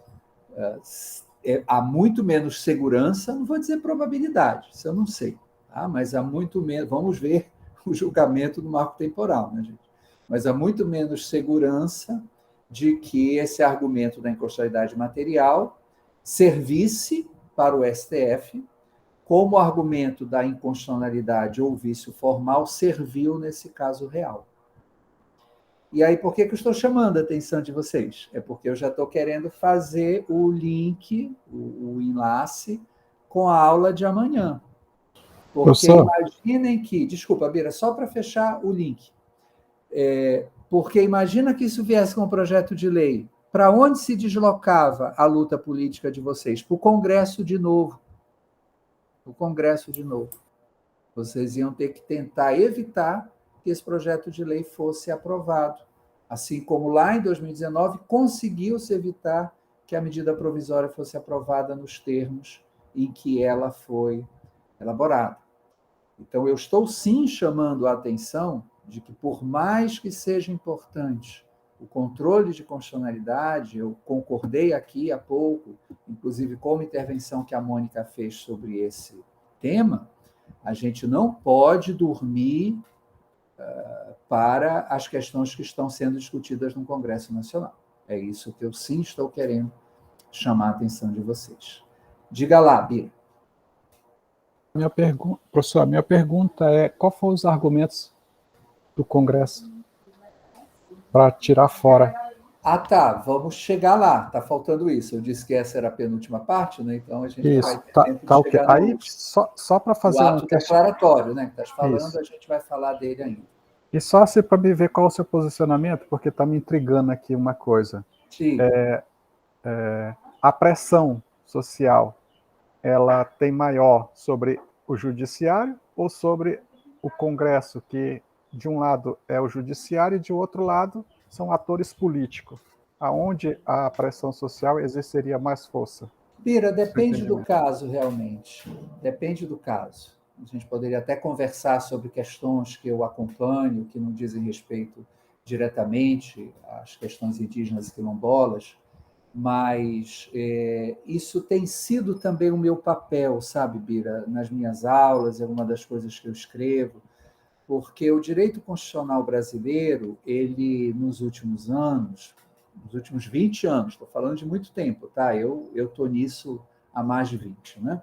Há muito menos segurança, não vou dizer probabilidade, isso eu não sei, tá? Mas há muito menos, vamos ver o julgamento do marco temporal, né, gente? Mas há muito menos segurança de que esse argumento da inconstitucionalidade material servisse para o STF como argumento da inconstitucionalidade ou vício formal serviu nesse caso real. E aí, por que eu estou chamando a atenção de vocês? É porque eu já estou querendo fazer o link, o enlace, com a aula de amanhã. Porque imaginem que... Desculpa, Bira, só para fechar o link. Porque imagina que isso viesse com um projeto de lei. Para onde se deslocava a luta política de vocês? Para o Congresso de novo. O Congresso de novo. Vocês iam ter que tentar evitar que esse projeto de lei fosse aprovado. Assim como lá em 2019 conseguiu-se evitar que a medida provisória fosse aprovada nos termos em que ela foi elaborada. Então, eu estou sim chamando a atenção de que, por mais que seja importante o controle de constitucionalidade, eu concordei aqui há pouco, inclusive com uma intervenção que a Mônica fez sobre esse tema, a gente não pode dormir para as questões que estão sendo discutidas no Congresso Nacional. É isso que eu sim estou querendo chamar a atenção de vocês. Diga lá, Bia. Professor, a minha pergunta é: qual foram os argumentos do Congresso para tirar fora? Ah, tá, vamos chegar lá, está faltando isso. Eu disse que essa era a penúltima parte, né? Então a gente vai ter tempo de chegar no aí, só para fazer o ato declaratório, né, que estás falando, isso. A gente vai falar dele ainda. E só assim para me ver qual é o seu posicionamento, porque está me intrigando aqui uma coisa. Sim. A pressão social, ela tem maior sobre o judiciário ou sobre o Congresso, que de um lado é o judiciário e de outro lado são atores políticos, aonde a pressão social exerceria mais força? Bira, Seu depende do entendimento. caso, realmente. Depende do caso. A gente poderia até conversar sobre questões que eu acompanho, que não dizem respeito diretamente às questões indígenas e quilombolas, mas isso tem sido também o meu papel, sabe, Bira, nas minhas aulas, é uma das coisas que eu escrevo, porque o direito constitucional brasileiro, ele, nos últimos anos, nos últimos 20 anos, estou falando de muito tempo, tá? Eu estou nisso há mais de 20, né?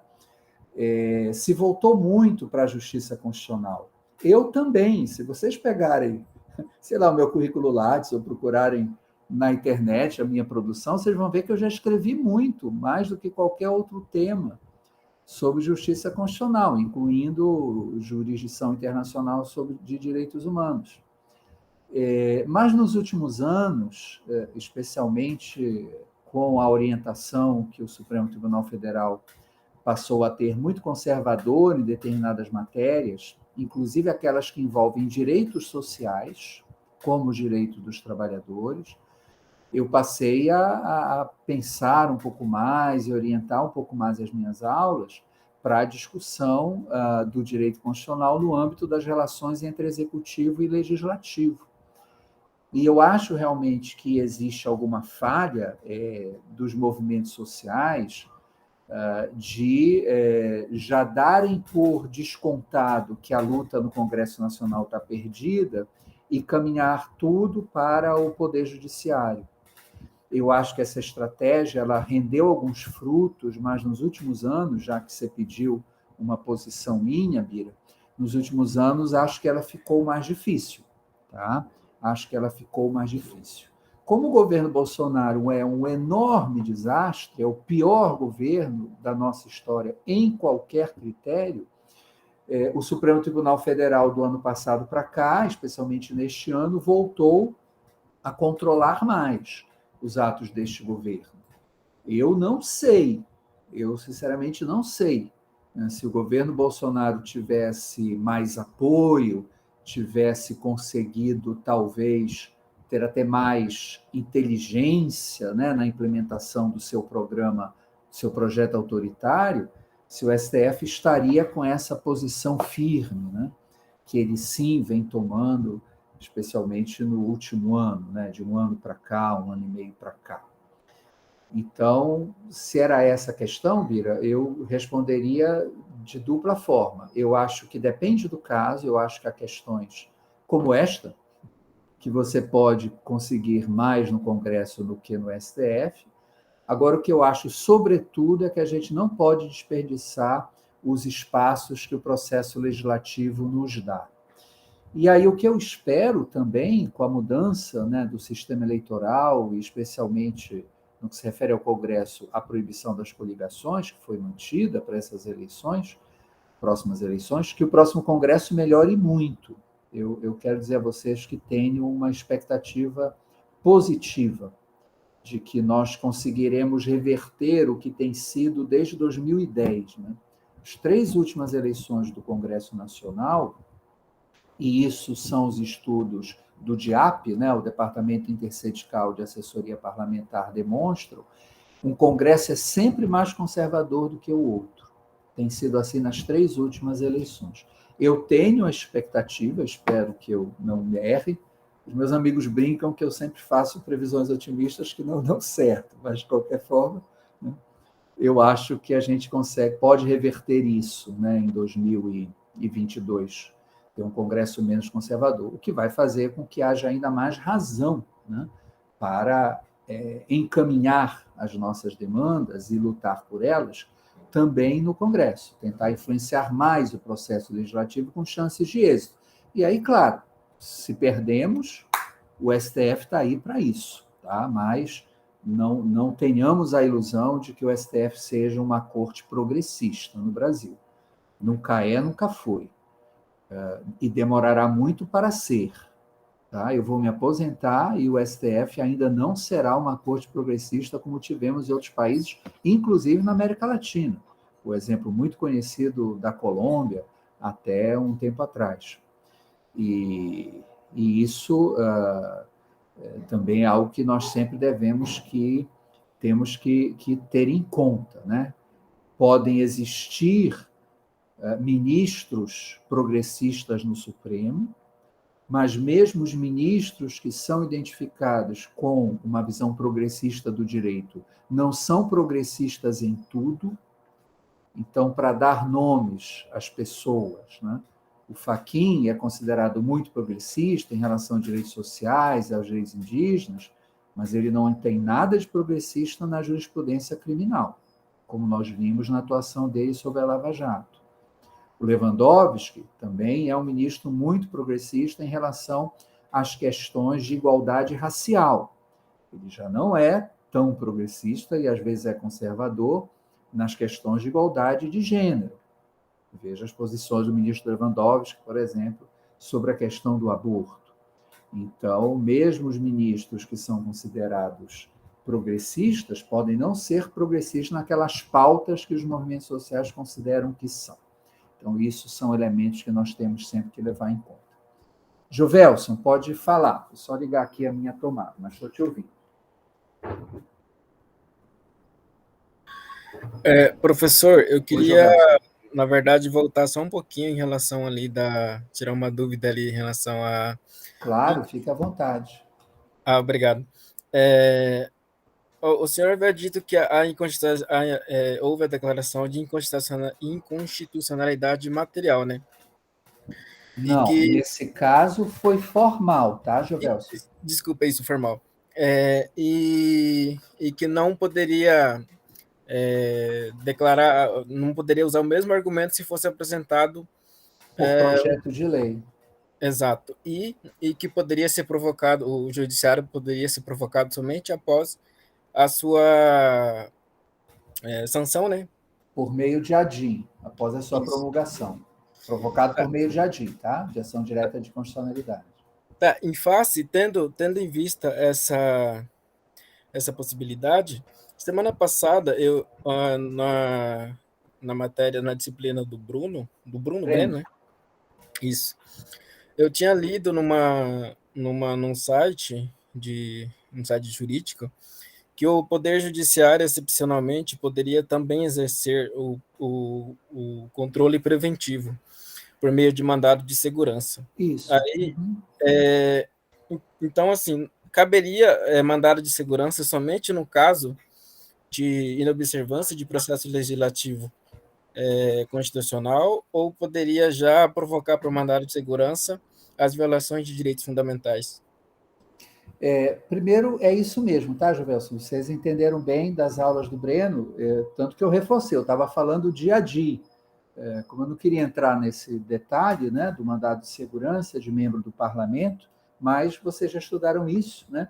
Se voltou muito para a justiça constitucional. Eu também, se vocês pegarem, sei lá, o meu currículo Lattes ou procurarem na internet a minha produção, vocês vão ver que eu já escrevi muito, mais do que qualquer outro tema sobre justiça constitucional, incluindo jurisdição internacional de direitos humanos. Mas nos últimos anos, especialmente com a orientação que o Supremo Tribunal Federal passou a ter muito conservador em determinadas matérias, inclusive aquelas que envolvem direitos sociais, como o direito dos trabalhadores, eu passei a pensar um pouco mais e orientar um pouco mais as minhas aulas para a discussão do direito constitucional no âmbito das relações entre executivo e legislativo. E eu acho realmente que existe alguma falha dos movimentos sociais de já darem por descontado que a luta no Congresso Nacional está perdida e caminhar tudo para o Poder Judiciário. Eu acho que essa estratégia ela rendeu alguns frutos, mas nos últimos anos, já que você pediu uma posição minha, Bira, nos últimos anos acho que ela ficou mais difícil, tá? Acho que ela ficou mais difícil. Como o governo Bolsonaro é um enorme desastre, é o pior governo da nossa história em qualquer critério, o Supremo Tribunal Federal do ano passado para cá, especialmente neste ano, voltou a controlar mais os atos deste governo. Eu não sei, eu sinceramente não sei, né, se o governo Bolsonaro tivesse mais apoio, tivesse conseguido talvez ter até mais inteligência, né, na implementação do seu programa, seu projeto autoritário, se o STF estaria com essa posição firme, né, que ele sim vem tomando, especialmente no último ano, né, de um ano para cá, um ano e meio para cá. Então, se era essa a questão, Bira, eu responderia de dupla forma. Eu acho que depende do caso, eu acho que há questões como esta, que você pode conseguir mais no Congresso do que no STF. Agora, o que eu acho, sobretudo, é que a gente não pode desperdiçar os espaços que o processo legislativo nos dá. E aí o que eu espero também, com a mudança, né, do sistema eleitoral, e especialmente no que se refere ao Congresso, a proibição das coligações, que foi mantida para essas eleições, próximas eleições, que o próximo Congresso melhore muito. Eu quero dizer a vocês que tenho uma expectativa positiva de que nós conseguiremos reverter o que tem sido desde 2010. Né? As 3 últimas eleições do Congresso Nacional, e isso são os estudos do DIAP, né, o Departamento Intersindical de Assessoria Parlamentar, demonstram, um Congresso é sempre mais conservador do que o outro. Tem sido assim nas 3 últimas eleições. Eu tenho a expectativa, espero que eu não me erre, os meus amigos brincam que eu sempre faço previsões otimistas que não dão certo, mas, de qualquer forma, né, eu acho que a gente pode reverter isso, né, em 2022, ter um Congresso menos conservador, o que vai fazer com que haja ainda mais razão, né, para encaminhar as nossas demandas e lutar por elas também no Congresso, tentar influenciar mais o processo legislativo com chances de êxito. E aí, claro, se perdemos, o STF está aí para isso, tá? Mas não tenhamos a ilusão de que o STF seja uma corte progressista no Brasil. Nunca é, nunca foi. E demorará muito para ser. Tá? Eu vou me aposentar e o STF ainda não será uma corte progressista como tivemos em outros países, inclusive na América Latina. o exemplo muito conhecido da Colômbia até um tempo atrás. E isso também é algo que nós sempre temos que ter em conta, né? Podem existir ministros progressistas no Supremo, mas mesmo os ministros que são identificados com uma visão progressista do direito não são progressistas em tudo. Então, para dar nomes às pessoas, né? O Fachin é considerado muito progressista em relação aos direitos sociais e aos direitos indígenas, mas ele não tem nada de progressista na jurisprudência criminal, como nós vimos na atuação dele sobre a Lava Jato. O Lewandowski também é um ministro muito progressista em relação às questões de igualdade racial. Ele já não é tão progressista e às vezes é conservador nas questões de igualdade de gênero. Veja as posições do ministro Lewandowski, por exemplo, sobre a questão do aborto. Então, mesmo os ministros que são considerados progressistas podem não ser progressistas naquelas pautas que os movimentos sociais consideram que são. Então, isso são elementos que nós temos sempre que levar em conta. Jovelson, pode falar. Vou só ligar aqui a minha tomada, mas estou te ouvindo. Professor, eu queria, na verdade, voltar só um pouquinho em relação ali tirar uma dúvida ali em relação a... Claro, fique à vontade. Obrigado. O senhor havia dito que houve a declaração de inconstitucionalidade material, né? Não, nesse caso foi formal, tá, Jovelson? Desculpa, isso, formal. E que não poderia não poderia usar o mesmo argumento se fosse apresentado por projeto de lei. Exato. E que poderia ser provocado, o judiciário poderia ser provocado somente após a sua sanção, né? Por meio de ADIM, após a sua promulgação. Provocado por meio de ADIM, tá? De ação direta de constitucionalidade. Tá, em face, tendo em vista essa possibilidade, semana passada, eu, na matéria, na disciplina do Bruno Breno, né? Isso. Eu tinha lido num site jurídico que o Poder Judiciário, excepcionalmente, poderia também exercer o controle preventivo por meio de mandado de segurança. Isso. Aí, então, assim, caberia mandado de segurança somente no caso de inobservância de processo legislativo constitucional, ou poderia já provocar por mandado de segurança as violações de direitos fundamentais? Primeiro, é isso mesmo, tá, Jovelson? Vocês entenderam bem das aulas do Breno, tanto que eu reforcei, eu estava falando dia a dia. Como eu não queria entrar nesse detalhe, né, do mandado de segurança de membro do parlamento, mas vocês já estudaram isso, né?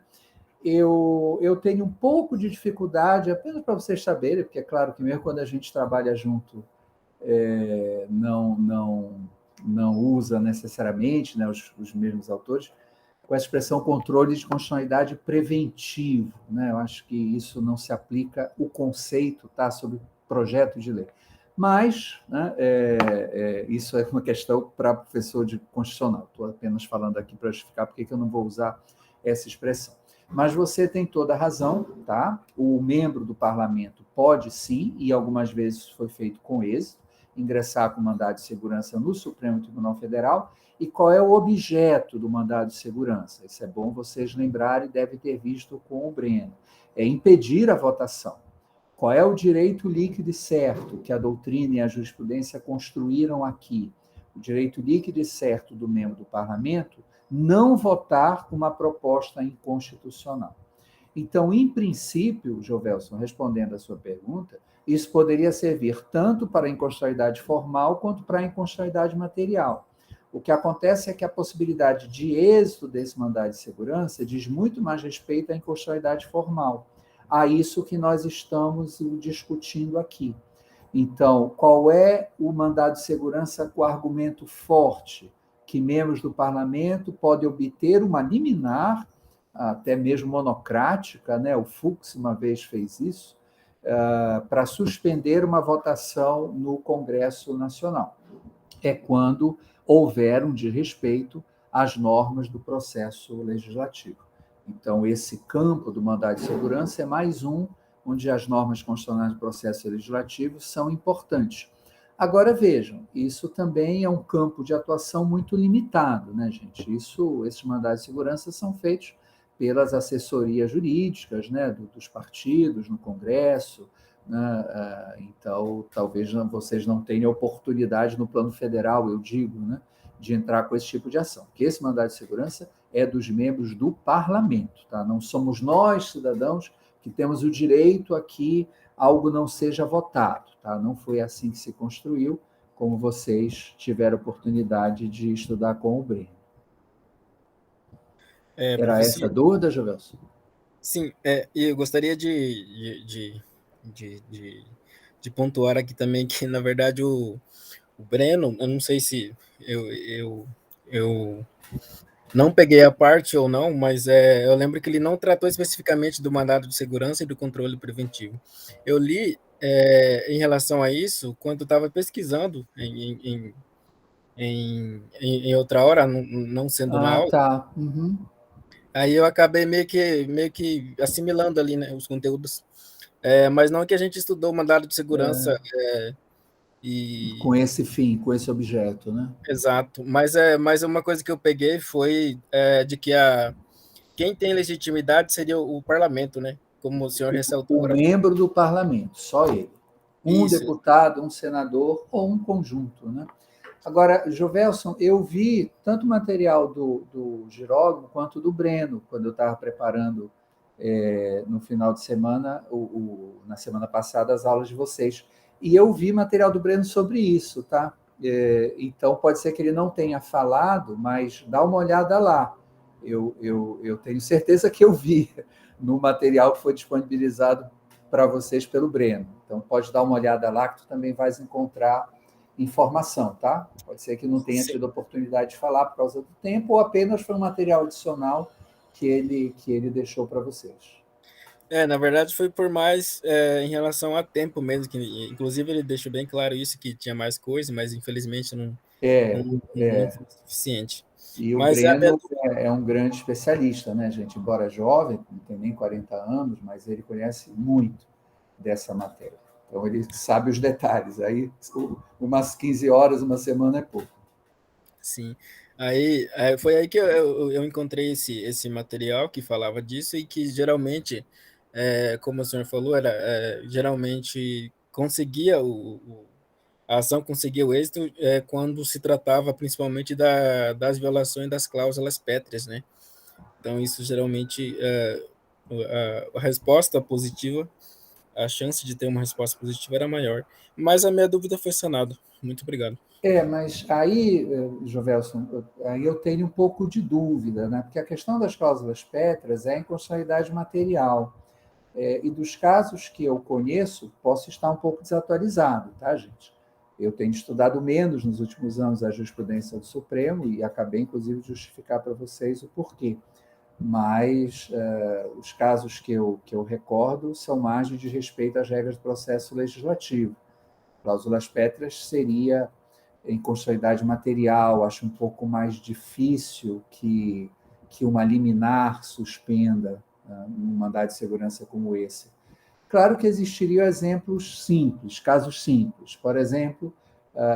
Eu tenho um pouco de dificuldade, apenas para vocês saberem, porque é claro que mesmo quando a gente trabalha junto, não usa necessariamente, né, os mesmos autores, com a expressão controle de constitucionalidade preventivo, né? Eu acho que isso não se aplica, o conceito tá sobre projeto de lei. Mas, né, isso é uma questão para professor de constitucional. Estou apenas falando aqui para justificar porque eu não vou usar essa expressão. Mas você tem toda a razão, tá? O membro do parlamento pode sim, e algumas vezes foi feito com êxito, ingressar com mandado de segurança no Supremo Tribunal Federal. E qual é o objeto do mandado de segurança? Isso é bom vocês lembrarem, devem ter visto com o Breno. É impedir a votação. Qual é o direito líquido e certo que a doutrina e a jurisprudência construíram aqui? O direito líquido e certo do membro do parlamento não votar uma proposta inconstitucional. Então, em princípio, Jovelson, respondendo à sua pergunta, isso poderia servir tanto para a inconstitucionalidade formal quanto para a inconstitucionalidade material. O que acontece é que a possibilidade de êxito desse mandado de segurança diz muito mais respeito à inconstitucionalidade formal. A isso que nós estamos discutindo aqui. Então, qual é o mandado de segurança com argumento forte? Que membros do parlamento podem obter uma liminar, até mesmo monocrática, né? O Fux uma vez fez isso, para suspender uma votação no Congresso Nacional. É quando houver um desrespeito às normas do processo legislativo. Então, esse campo do mandado de segurança é mais um onde as normas constitucionais do processo legislativo são importantes. Agora, vejam, isso também é um campo de atuação muito limitado, né, gente? Esses mandados de segurança são feitos pelas assessorias jurídicas, né, dos partidos no Congresso, né? Então, talvez vocês não tenham oportunidade no plano federal, eu digo, né, de entrar com esse tipo de ação, porque esse mandado de segurança é dos membros do parlamento, tá? Não somos nós, cidadãos, que temos o direito a que algo não seja votado, tá? Não foi assim que se construiu, como vocês tiveram oportunidade de estudar com o Breno. Era Professor, essa a dúvida, Jovelson? sim, e eu gostaria de pontuar aqui também que, na verdade, o Breno, eu não sei se eu não peguei a parte ou não, mas eu lembro que ele não tratou especificamente do mandado de segurança e do controle preventivo. Eu li em relação a isso quando estava pesquisando em outra hora, não sendo na aula. Tá. Uhum. Aí eu acabei meio que assimilando ali, né, os conteúdos. Mas não que a gente estudou o mandado de segurança Com esse fim, com esse objeto, né? Exato. Mas uma coisa que eu peguei foi de que quem tem legitimidade seria o parlamento, né? Como o senhor ressaltou O agora. membro do parlamento, só ele. Um Isso. deputado, um senador ou um conjunto, né? Agora, Jovelson, eu vi tanto o material do Girógono quanto do Breno, quando eu estava preparando no final de semana, na semana passada, as aulas de vocês. E eu vi material do Breno sobre isso, tá? Então, pode ser que ele não tenha falado, mas dá uma olhada lá. Eu tenho certeza que eu vi no material que foi disponibilizado para vocês pelo Breno. Então, pode dar uma olhada lá, que tu também vais encontrar informação, tá? Pode ser que não tenha tido oportunidade de falar por causa do tempo, ou apenas foi um material adicional que ele deixou para vocês. Na verdade foi por mais em relação a tempo mesmo, que inclusive ele deixou bem claro isso, que tinha mais coisa, mas infelizmente não foi suficiente. E o Mas Breno é um grande especialista, né, gente? Embora jovem, não tem nem 40 anos, mas ele conhece muito dessa matéria. Então, ele sabe os detalhes. Aí, umas 15 horas, uma semana é pouco. Sim. Aí foi aí que eu encontrei esse material que falava disso e que geralmente, como o senhor falou, geralmente conseguia a ação conseguia o êxito quando se tratava principalmente das violações das cláusulas pétreas, né? Então, isso geralmente, a resposta positiva, a chance de ter uma resposta positiva era maior. Mas a minha dúvida foi sanada. Muito obrigado. Mas aí, Jovelson, aí eu tenho um pouco de dúvida, né? Porque a questão das cláusulas pétreas é a inconstitucionalidade material. E dos casos que eu conheço, posso estar um pouco desatualizado, tá, gente? Eu tenho estudado menos nos últimos anos a jurisprudência do Supremo e acabei, inclusive, de justificar para vocês o porquê. Mas os casos que eu recordo são mais de respeito às regras do processo legislativo. Cláusulas pétreas seria em constitucionalidade material, acho um pouco mais difícil que uma liminar suspenda um mandado de segurança como esse. Claro que existiriam exemplos simples, casos simples. Por exemplo,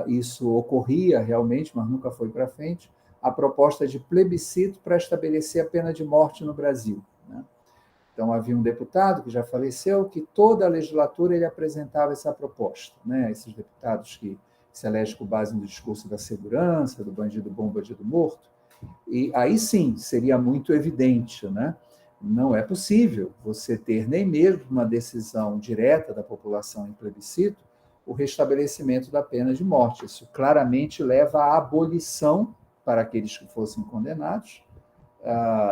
isso ocorria realmente, mas nunca foi para frente, a proposta de plebiscito para estabelecer a pena de morte no Brasil, né? Então, havia um deputado que já faleceu, que toda a legislatura ele apresentava essa proposta, né? Esses deputados que se elegem com base no discurso da segurança, do bandido bom, bandido morto. E aí sim, seria muito evidente, né? Não é possível você ter nem mesmo uma decisão direta da população em plebiscito o restabelecimento da pena de morte. Isso claramente leva à abolição, para aqueles que fossem condenados,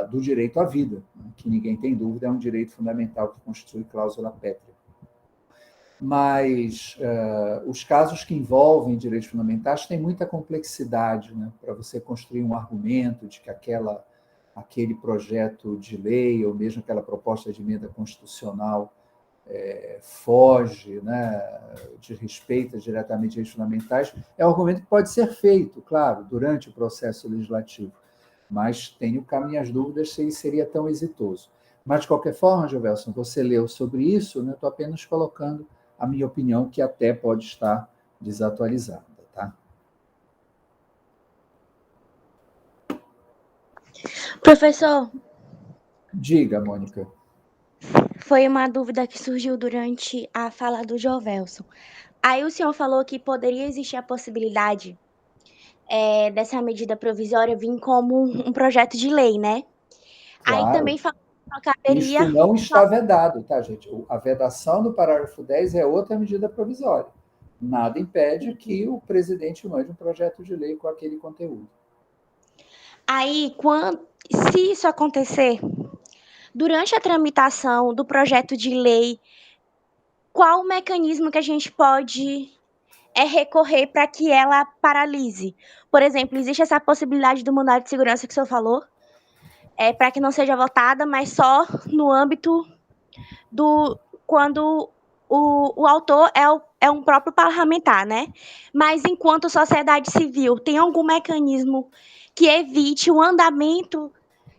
do direito à vida, né? Que ninguém tem dúvida é um direito fundamental que constitui cláusula pétrea. Mas os casos que envolvem direitos fundamentais têm muita complexidade, né? Para você construir um argumento de que aquele projeto de lei ou mesmo aquela proposta de emenda constitucional foge, né, desrespeita diretamente direitos fundamentais, é um argumento que pode ser feito, claro, durante o processo legislativo, mas tenho cá minhas dúvidas se ele seria tão exitoso. Mas, de qualquer forma, Jovelson, você leu sobre isso, né? Estou apenas colocando a minha opinião, que até pode estar desatualizada. Tá? Professor, Diga, Mônica. foi uma dúvida que surgiu durante a fala do Jovelson. Aí o senhor falou que poderia existir a possibilidade dessa medida provisória vir como um projeto de lei, né? Aí também Claro. falou que só caberia... Isto não está vedado, tá, gente? A vedação do parágrafo 10 é outra medida provisória. Nada impede que o presidente mande um projeto de lei com aquele conteúdo. Aí, se isso acontecer, durante a tramitação do projeto de lei, qual o mecanismo que a gente pode recorrer para que ela paralise? Por exemplo, existe essa possibilidade do mandado de segurança que o senhor falou, para que não seja votada, mas só no âmbito do quando o autor é um próprio parlamentar, né? Mas enquanto sociedade civil, tem algum mecanismo que evite o andamento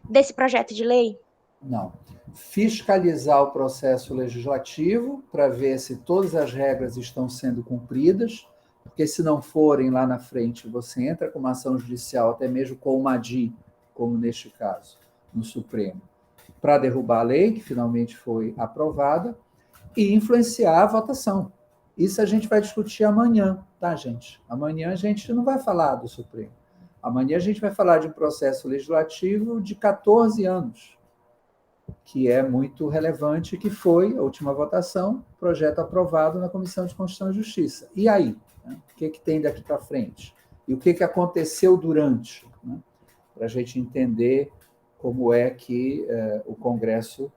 desse projeto de lei? Não. Fiscalizar o processo legislativo para ver se todas as regras estão sendo cumpridas, porque se não forem lá na frente, você entra com uma ação judicial, até mesmo com uma ADI, como neste caso, no Supremo, para derrubar a lei, que finalmente foi aprovada, e influenciar a votação. Isso a gente vai discutir amanhã, tá, gente? Amanhã a gente não vai falar do Supremo. Amanhã a gente vai falar de um processo legislativo de 14 anos, que é muito relevante, que foi a última votação, projeto aprovado na Comissão de Constituição e Justiça. E aí? Né? O que tem daqui para frente? E o que aconteceu durante? Né? Para a gente entender como é que o Congresso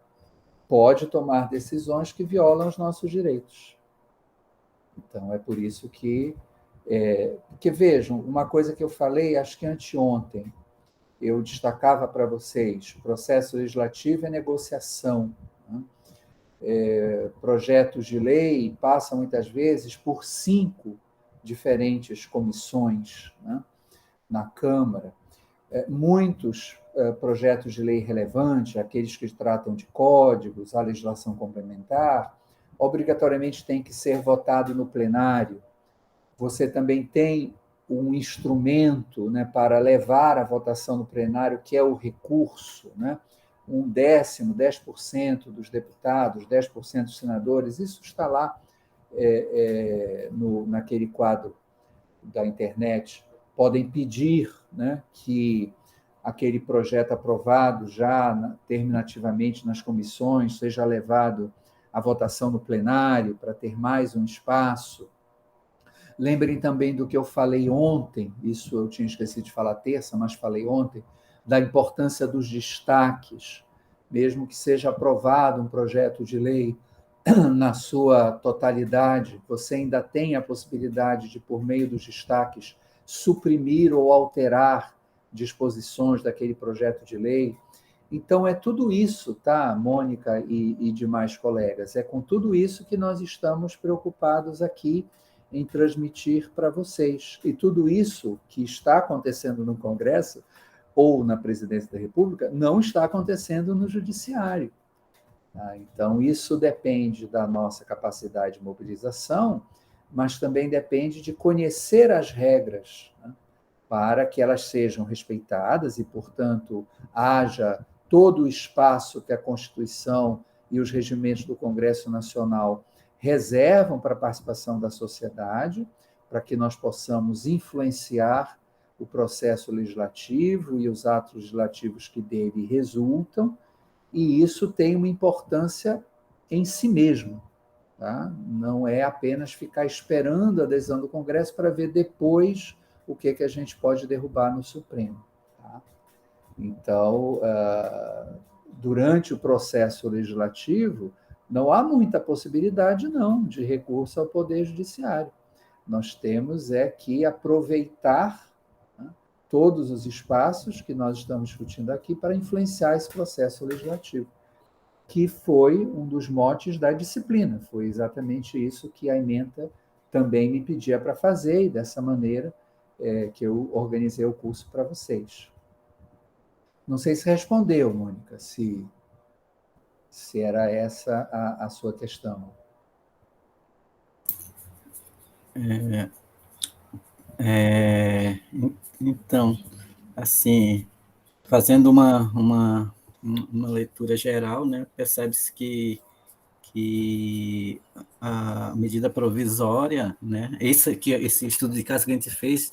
pode tomar decisões que violam os nossos direitos. Então, é por isso que... porque, vejam, uma coisa que eu falei, acho que anteontem, eu destacava para vocês, processo legislativo é negociação. Né? Projetos de lei passam, muitas vezes, por 5 diferentes comissões, né? Na Câmara. Muitos projetos de lei relevantes, aqueles que tratam de códigos, a legislação complementar, obrigatoriamente tem que ser votado no plenário. Você também tem um instrumento, né, para levar a votação no plenário, que é o recurso, né? 10% dos deputados, 10% dos senadores, isso está lá naquele quadro da internet, podem pedir, né, que aquele projeto aprovado já terminativamente nas comissões seja levado à votação no plenário para ter mais um espaço. Lembrem também do que eu falei ontem, isso eu tinha esquecido de falar terça, mas falei ontem, da importância dos destaques, mesmo que seja aprovado um projeto de lei na sua totalidade, você ainda tem a possibilidade de, por meio dos destaques, suprimir ou alterar disposições daquele projeto de lei. Então, é tudo isso, tá, Mônica e demais colegas? É com tudo isso que nós estamos preocupados aqui em transmitir para vocês. E tudo isso que está acontecendo no Congresso ou na Presidência da República não está acontecendo no Judiciário. Então, isso depende da nossa capacidade de mobilização, mas também depende de conhecer as regras, né, para que elas sejam respeitadas e, portanto, haja todo o espaço que a Constituição e os regimentos do Congresso Nacional reservam para a participação da sociedade, para que nós possamos influenciar o processo legislativo e os atos legislativos que dele resultam, e isso tem uma importância em si mesmo. Tá? Não é apenas ficar esperando a decisão do Congresso para ver depois o que a gente pode derrubar no Supremo. Tá? Então, durante o processo legislativo, não há muita possibilidade, não, de recurso ao Poder Judiciário. Nós temos que aproveitar, né, todos os espaços que nós estamos discutindo aqui para influenciar esse processo legislativo. que foi um dos motes da disciplina. Foi exatamente isso que a ementa também me pedia para fazer, e dessa maneira que eu organizei o curso para vocês. Não sei se respondeu, Mônica, se era essa a sua questão. Então, assim, fazendo uma leitura geral, né, percebe-se que a medida provisória, né, esse estudo de caso que a gente fez,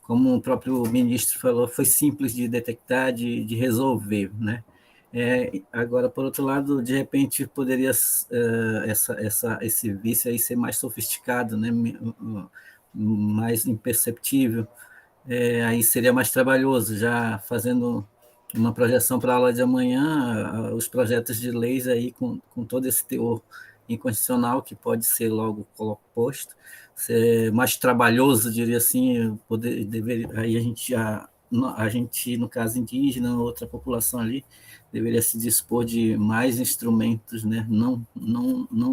como o próprio ministro falou, foi simples de detectar, de resolver, né? Agora, por outro lado, de repente poderia esse vício aí ser mais sofisticado, né, mais imperceptível, aí seria mais trabalhoso, já fazendo uma projeção para a aula de amanhã, os projetos de leis aí com todo esse teor inconstitucional que pode ser logo posto, ser mais trabalhoso, diria assim, aí a gente, no caso indígena, outra população ali, deveria se dispor de mais instrumentos, né? Não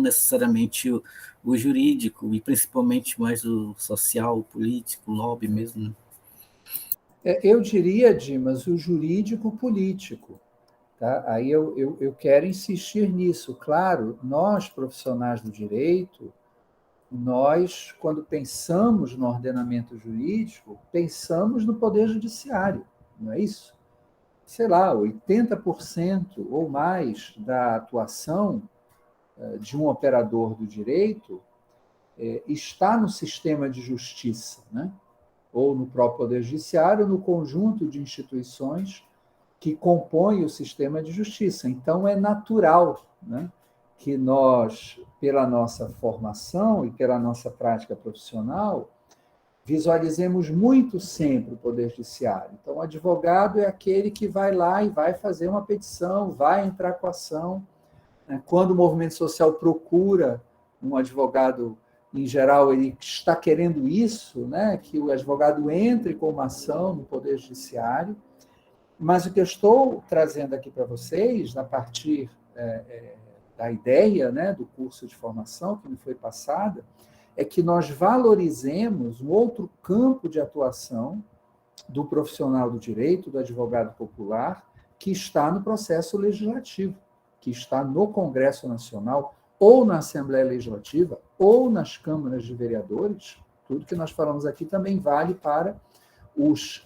necessariamente o jurídico, e principalmente mais o social, o político, o lobby mesmo, né? Eu diria, Dimas, o jurídico-político. Tá? Aí eu quero insistir nisso. Claro, nós, profissionais do direito, nós, quando pensamos no ordenamento jurídico, pensamos no Poder Judiciário, não é isso? Sei lá, 80% ou mais da atuação de um operador do direito está no sistema de justiça, né? Ou no próprio Poder Judiciário, no conjunto de instituições que compõem o sistema de justiça. Então, é natural, né, que nós, pela nossa formação e pela nossa prática profissional, visualizemos muito sempre o Poder Judiciário. Então, o advogado é aquele que vai lá e vai fazer uma petição, vai entrar com a ação. Quando o movimento social procura um advogado, em geral, ele está querendo isso, né, que o advogado entre com uma ação no Poder Judiciário. Mas o que eu estou trazendo aqui para vocês, a partir da ideia, né, do curso de formação que me foi passada, é que nós valorizemos um outro campo de atuação do profissional do direito, do advogado popular, que está no processo legislativo, que está no Congresso Nacional, ou na Assembleia Legislativa, ou nas câmaras de vereadores. Tudo que nós falamos aqui também vale para os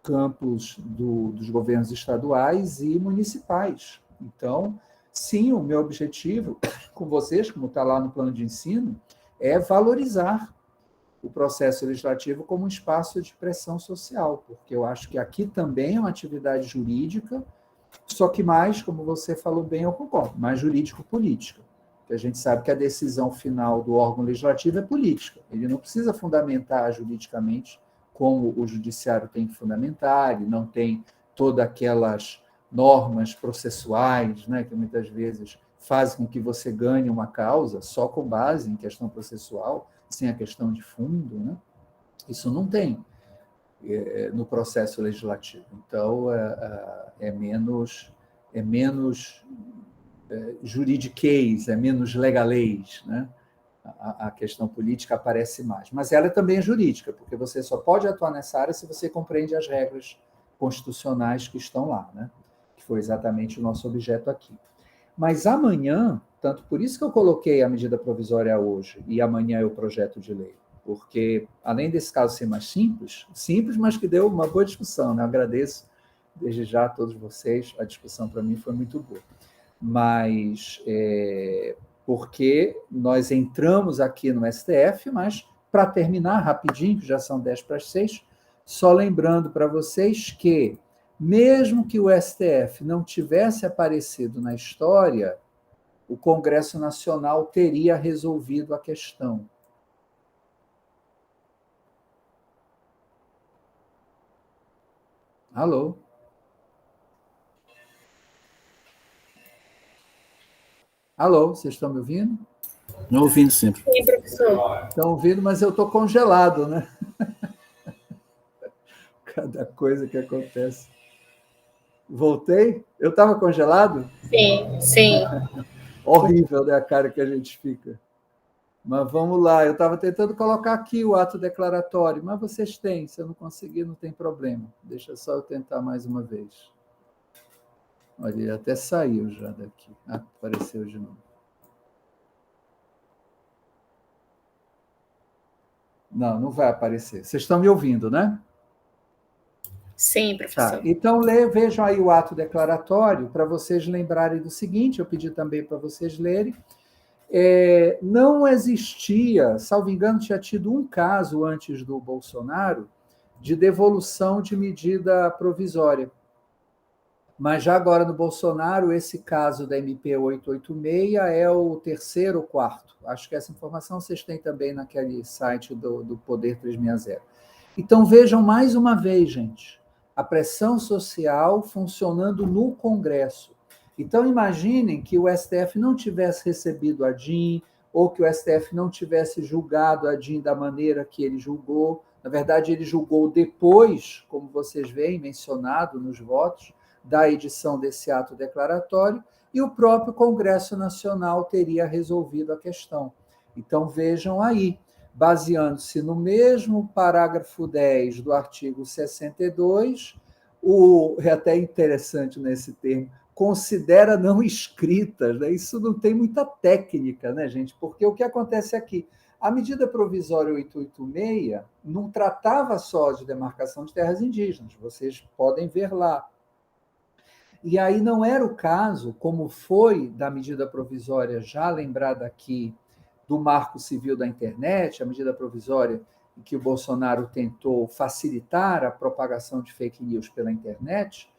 campos dos governos estaduais e municipais. Então, sim, o meu objetivo com vocês, como está lá no plano de ensino, é valorizar o processo legislativo como um espaço de pressão social, porque eu acho que aqui também é uma atividade jurídica, só que mais, como você falou bem, eu concordo, mais jurídico-política. Porque a gente sabe que a decisão final do órgão legislativo é política. Ele não precisa fundamentar juridicamente como o judiciário tem que fundamentar, ele não tem todas aquelas normas processuais, né, que muitas vezes fazem com que você ganhe uma causa só com base em questão processual, sem a questão de fundo, né? Isso não tem no processo legislativo. Então, é menos juridiquês, é menos legalês, né? A questão política aparece mais. Mas ela também é jurídica, porque você só pode atuar nessa área se você compreende as regras constitucionais que estão lá, né? Que foi exatamente o nosso objeto aqui. Mas amanhã, tanto por isso que eu coloquei a medida provisória hoje, e amanhã é o projeto de lei, porque, além desse caso ser mais simples, mas que deu uma boa discussão, né? Eu agradeço desde já a todos vocês, a discussão para mim foi muito boa. Mas porque nós entramos aqui no STF, mas, para terminar rapidinho, que já são 5:50, só lembrando para vocês que, mesmo que o STF não tivesse aparecido na história, o Congresso Nacional teria resolvido a questão. Alô? Alô, vocês estão me ouvindo? Não ouvindo sempre. Sim, professor. Estão ouvindo, mas eu estou congelado, né? Cada coisa que acontece. Voltei? Eu estava congelado? Sim, sim. Horrível, né, a cara que a gente fica. Mas vamos lá, eu estava tentando colocar aqui o ato declaratório, mas vocês têm, se eu não conseguir, não tem problema. Deixa só eu tentar mais uma vez. Olha, ele até saiu já daqui. Ah, apareceu de novo. Não, não vai aparecer. Vocês estão me ouvindo, né? Sim, professor. Tá, então vejam aí o ato declaratório para vocês lembrarem do seguinte, eu pedi também para vocês lerem. Não existia, salvo engano, tinha tido um caso antes do Bolsonaro de devolução de medida provisória. Mas já agora no Bolsonaro, esse caso da MP 886 é o terceiro ou quarto. Acho que essa informação vocês têm também naquele site do Poder 360. Então vejam mais uma vez, gente, a pressão social funcionando no Congresso. Então imaginem que o STF não tivesse recebido a DIN, ou que o STF não tivesse julgado a DIN da maneira que ele julgou. Na verdade, ele julgou depois, como vocês veem mencionado nos votos, da edição desse ato declaratório, e o próprio Congresso Nacional teria resolvido a questão. Então, vejam aí, baseando-se no mesmo parágrafo 10 do artigo 62, é até interessante nesse termo, considera não escritas, né? Isso não tem muita técnica, né, gente? Porque o que acontece aqui? A medida provisória 886 não tratava só de demarcação de terras indígenas, vocês podem ver lá. E aí não era o caso, como foi da medida provisória já lembrada aqui, do Marco Civil da Internet, a medida provisória em que o Bolsonaro tentou facilitar a propagação de fake news pela internet,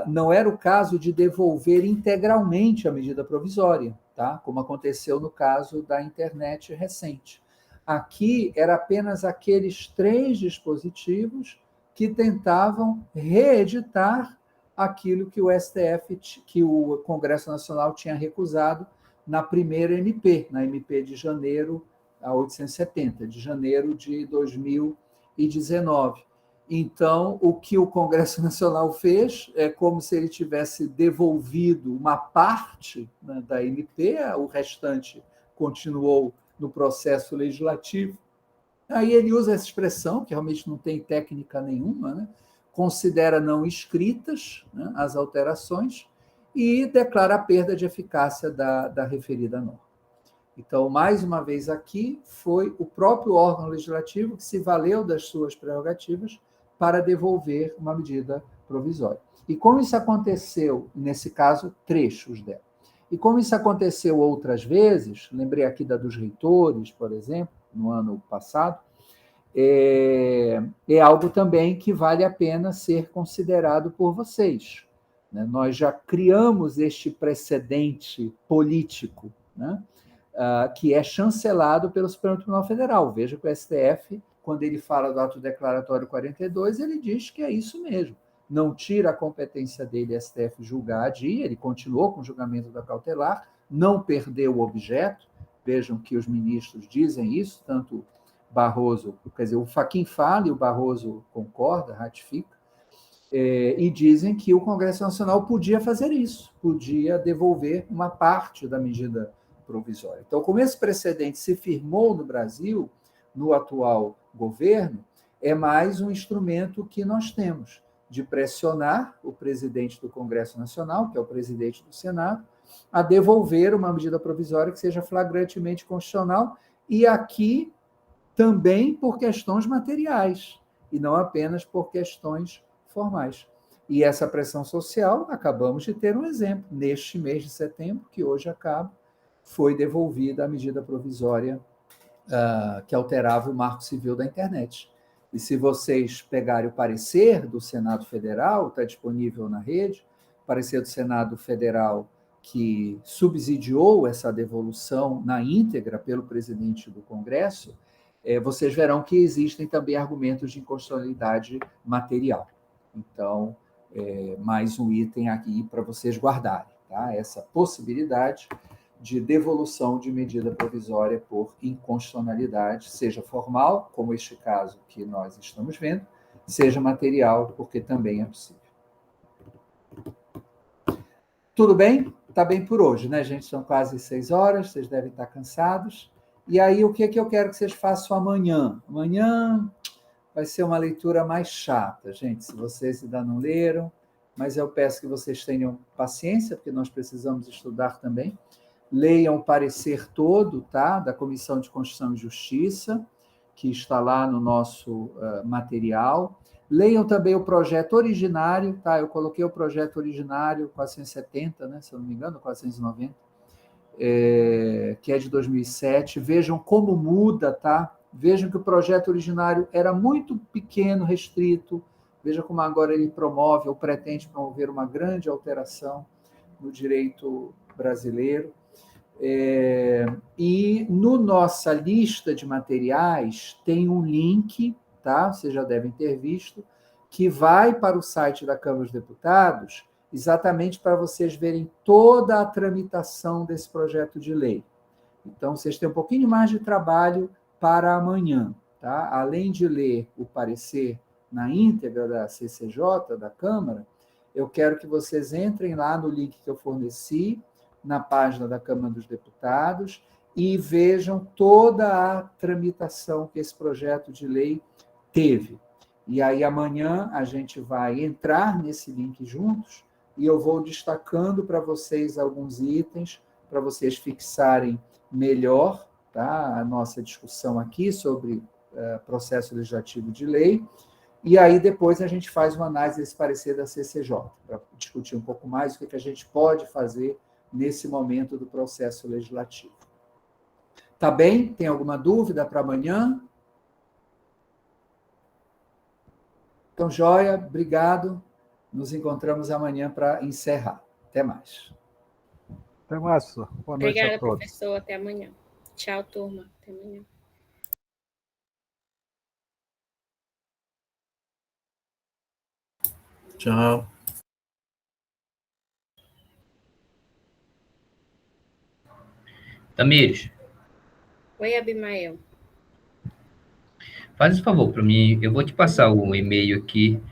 não era o caso de devolver integralmente a medida provisória, tá? Como aconteceu no caso da internet recente. Aqui era apenas aqueles 3 dispositivos que tentavam reeditar aquilo que o STF, que o Congresso Nacional tinha recusado na primeira MP, na MP de janeiro, a 870, de janeiro de 2019. Então, o que o Congresso Nacional fez é como se ele tivesse devolvido uma parte, né, da MP, o restante continuou no processo legislativo. Aí ele usa essa expressão, que realmente não tem técnica nenhuma, né? Considera não escritas, né, as alterações e declara a perda de eficácia da referida norma. Então, mais uma vez aqui, foi o próprio órgão legislativo que se valeu das suas prerrogativas para devolver uma medida provisória. E como isso aconteceu, nesse caso, trechos dela. E como isso aconteceu outras vezes, lembrei aqui da dos reitores, por exemplo, no ano passado, é algo também que vale a pena ser considerado por vocês. Né? Nós já criamos este precedente político, né? Que é chancelado pelo Supremo Tribunal Federal. Veja que o STF, quando ele fala do ato declaratório 42, ele diz que é isso mesmo. Não tira a competência dele, STF, julgar a DIN, ele continuou com o julgamento da cautelar, não perdeu o objeto. Vejam que os ministros dizem isso, tanto Barroso, quer dizer, o Fachin fala e o Barroso concorda, ratifica, e dizem que o Congresso Nacional podia fazer isso, podia devolver uma parte da medida provisória. Então, como esse precedente se firmou no Brasil, no atual governo, é mais um instrumento que nós temos de pressionar o presidente do Congresso Nacional, que é o presidente do Senado, a devolver uma medida provisória que seja flagrantemente constitucional, e aqui também por questões materiais, e não apenas por questões formais. E essa pressão social, acabamos de ter um exemplo, neste mês de setembro, que hoje acaba, foi devolvida a medida provisória que alterava o Marco Civil da Internet. E se vocês pegarem o parecer do Senado Federal, está disponível na rede, o parecer do Senado Federal que subsidiou essa devolução na íntegra pelo presidente do Congresso, vocês verão que existem também argumentos de inconstitucionalidade material. Então, mais um item aqui para vocês guardarem, tá? Essa possibilidade de devolução de medida provisória por inconstitucionalidade, seja formal, como este caso que nós estamos vendo, seja material, porque também é possível. Tudo bem? Está bem por hoje, né, gente? São quase 6 horas, vocês devem estar cansados. E aí, o que é que eu quero que vocês façam amanhã? Amanhã vai ser uma leitura mais chata, gente, se vocês ainda não leram, mas eu peço que vocês tenham paciência, porque nós precisamos estudar também. Leiam o parecer todo, tá? Da Comissão de Constituição e Justiça, que está lá no nosso material. Leiam também o projeto originário, tá? Eu coloquei o projeto originário 470, né? Se eu não me engano, 490, que é de 2007. Vejam como muda, tá? Vejam que o projeto originário era muito pequeno, restrito. Veja como agora ele promove ou pretende promover uma grande alteração no direito brasileiro. E no nossa lista de materiais tem um link, tá? Vocês já devem ter visto, que vai para o site da Câmara dos Deputados, exatamente para vocês verem toda a tramitação desse projeto de lei. Então, vocês têm um pouquinho mais de trabalho para amanhã, tá? Além de ler o parecer na íntegra da CCJ, da Câmara, eu quero que vocês entrem lá no link que eu forneci, na página da Câmara dos Deputados, e vejam toda a tramitação que esse projeto de lei teve. E aí, amanhã, a gente vai entrar nesse link juntos, e eu vou destacando para vocês alguns itens, para vocês fixarem melhor, tá, a nossa discussão aqui sobre processo legislativo de lei, e aí depois a gente faz uma análise desse parecer da CCJ, para discutir um pouco mais o que a gente pode fazer nesse momento do processo legislativo. Tá bem? Tem alguma dúvida para amanhã? Então, joia, obrigado. Nos encontramos amanhã para encerrar. Até mais. Até mais, professor. Boa noite a Obrigada, todos. professor. Até amanhã. Tchau, turma. Até amanhã. Tchau. Tamires, Oi, Abimael. faz um favor para mim. Eu vou te passar o e-mail aqui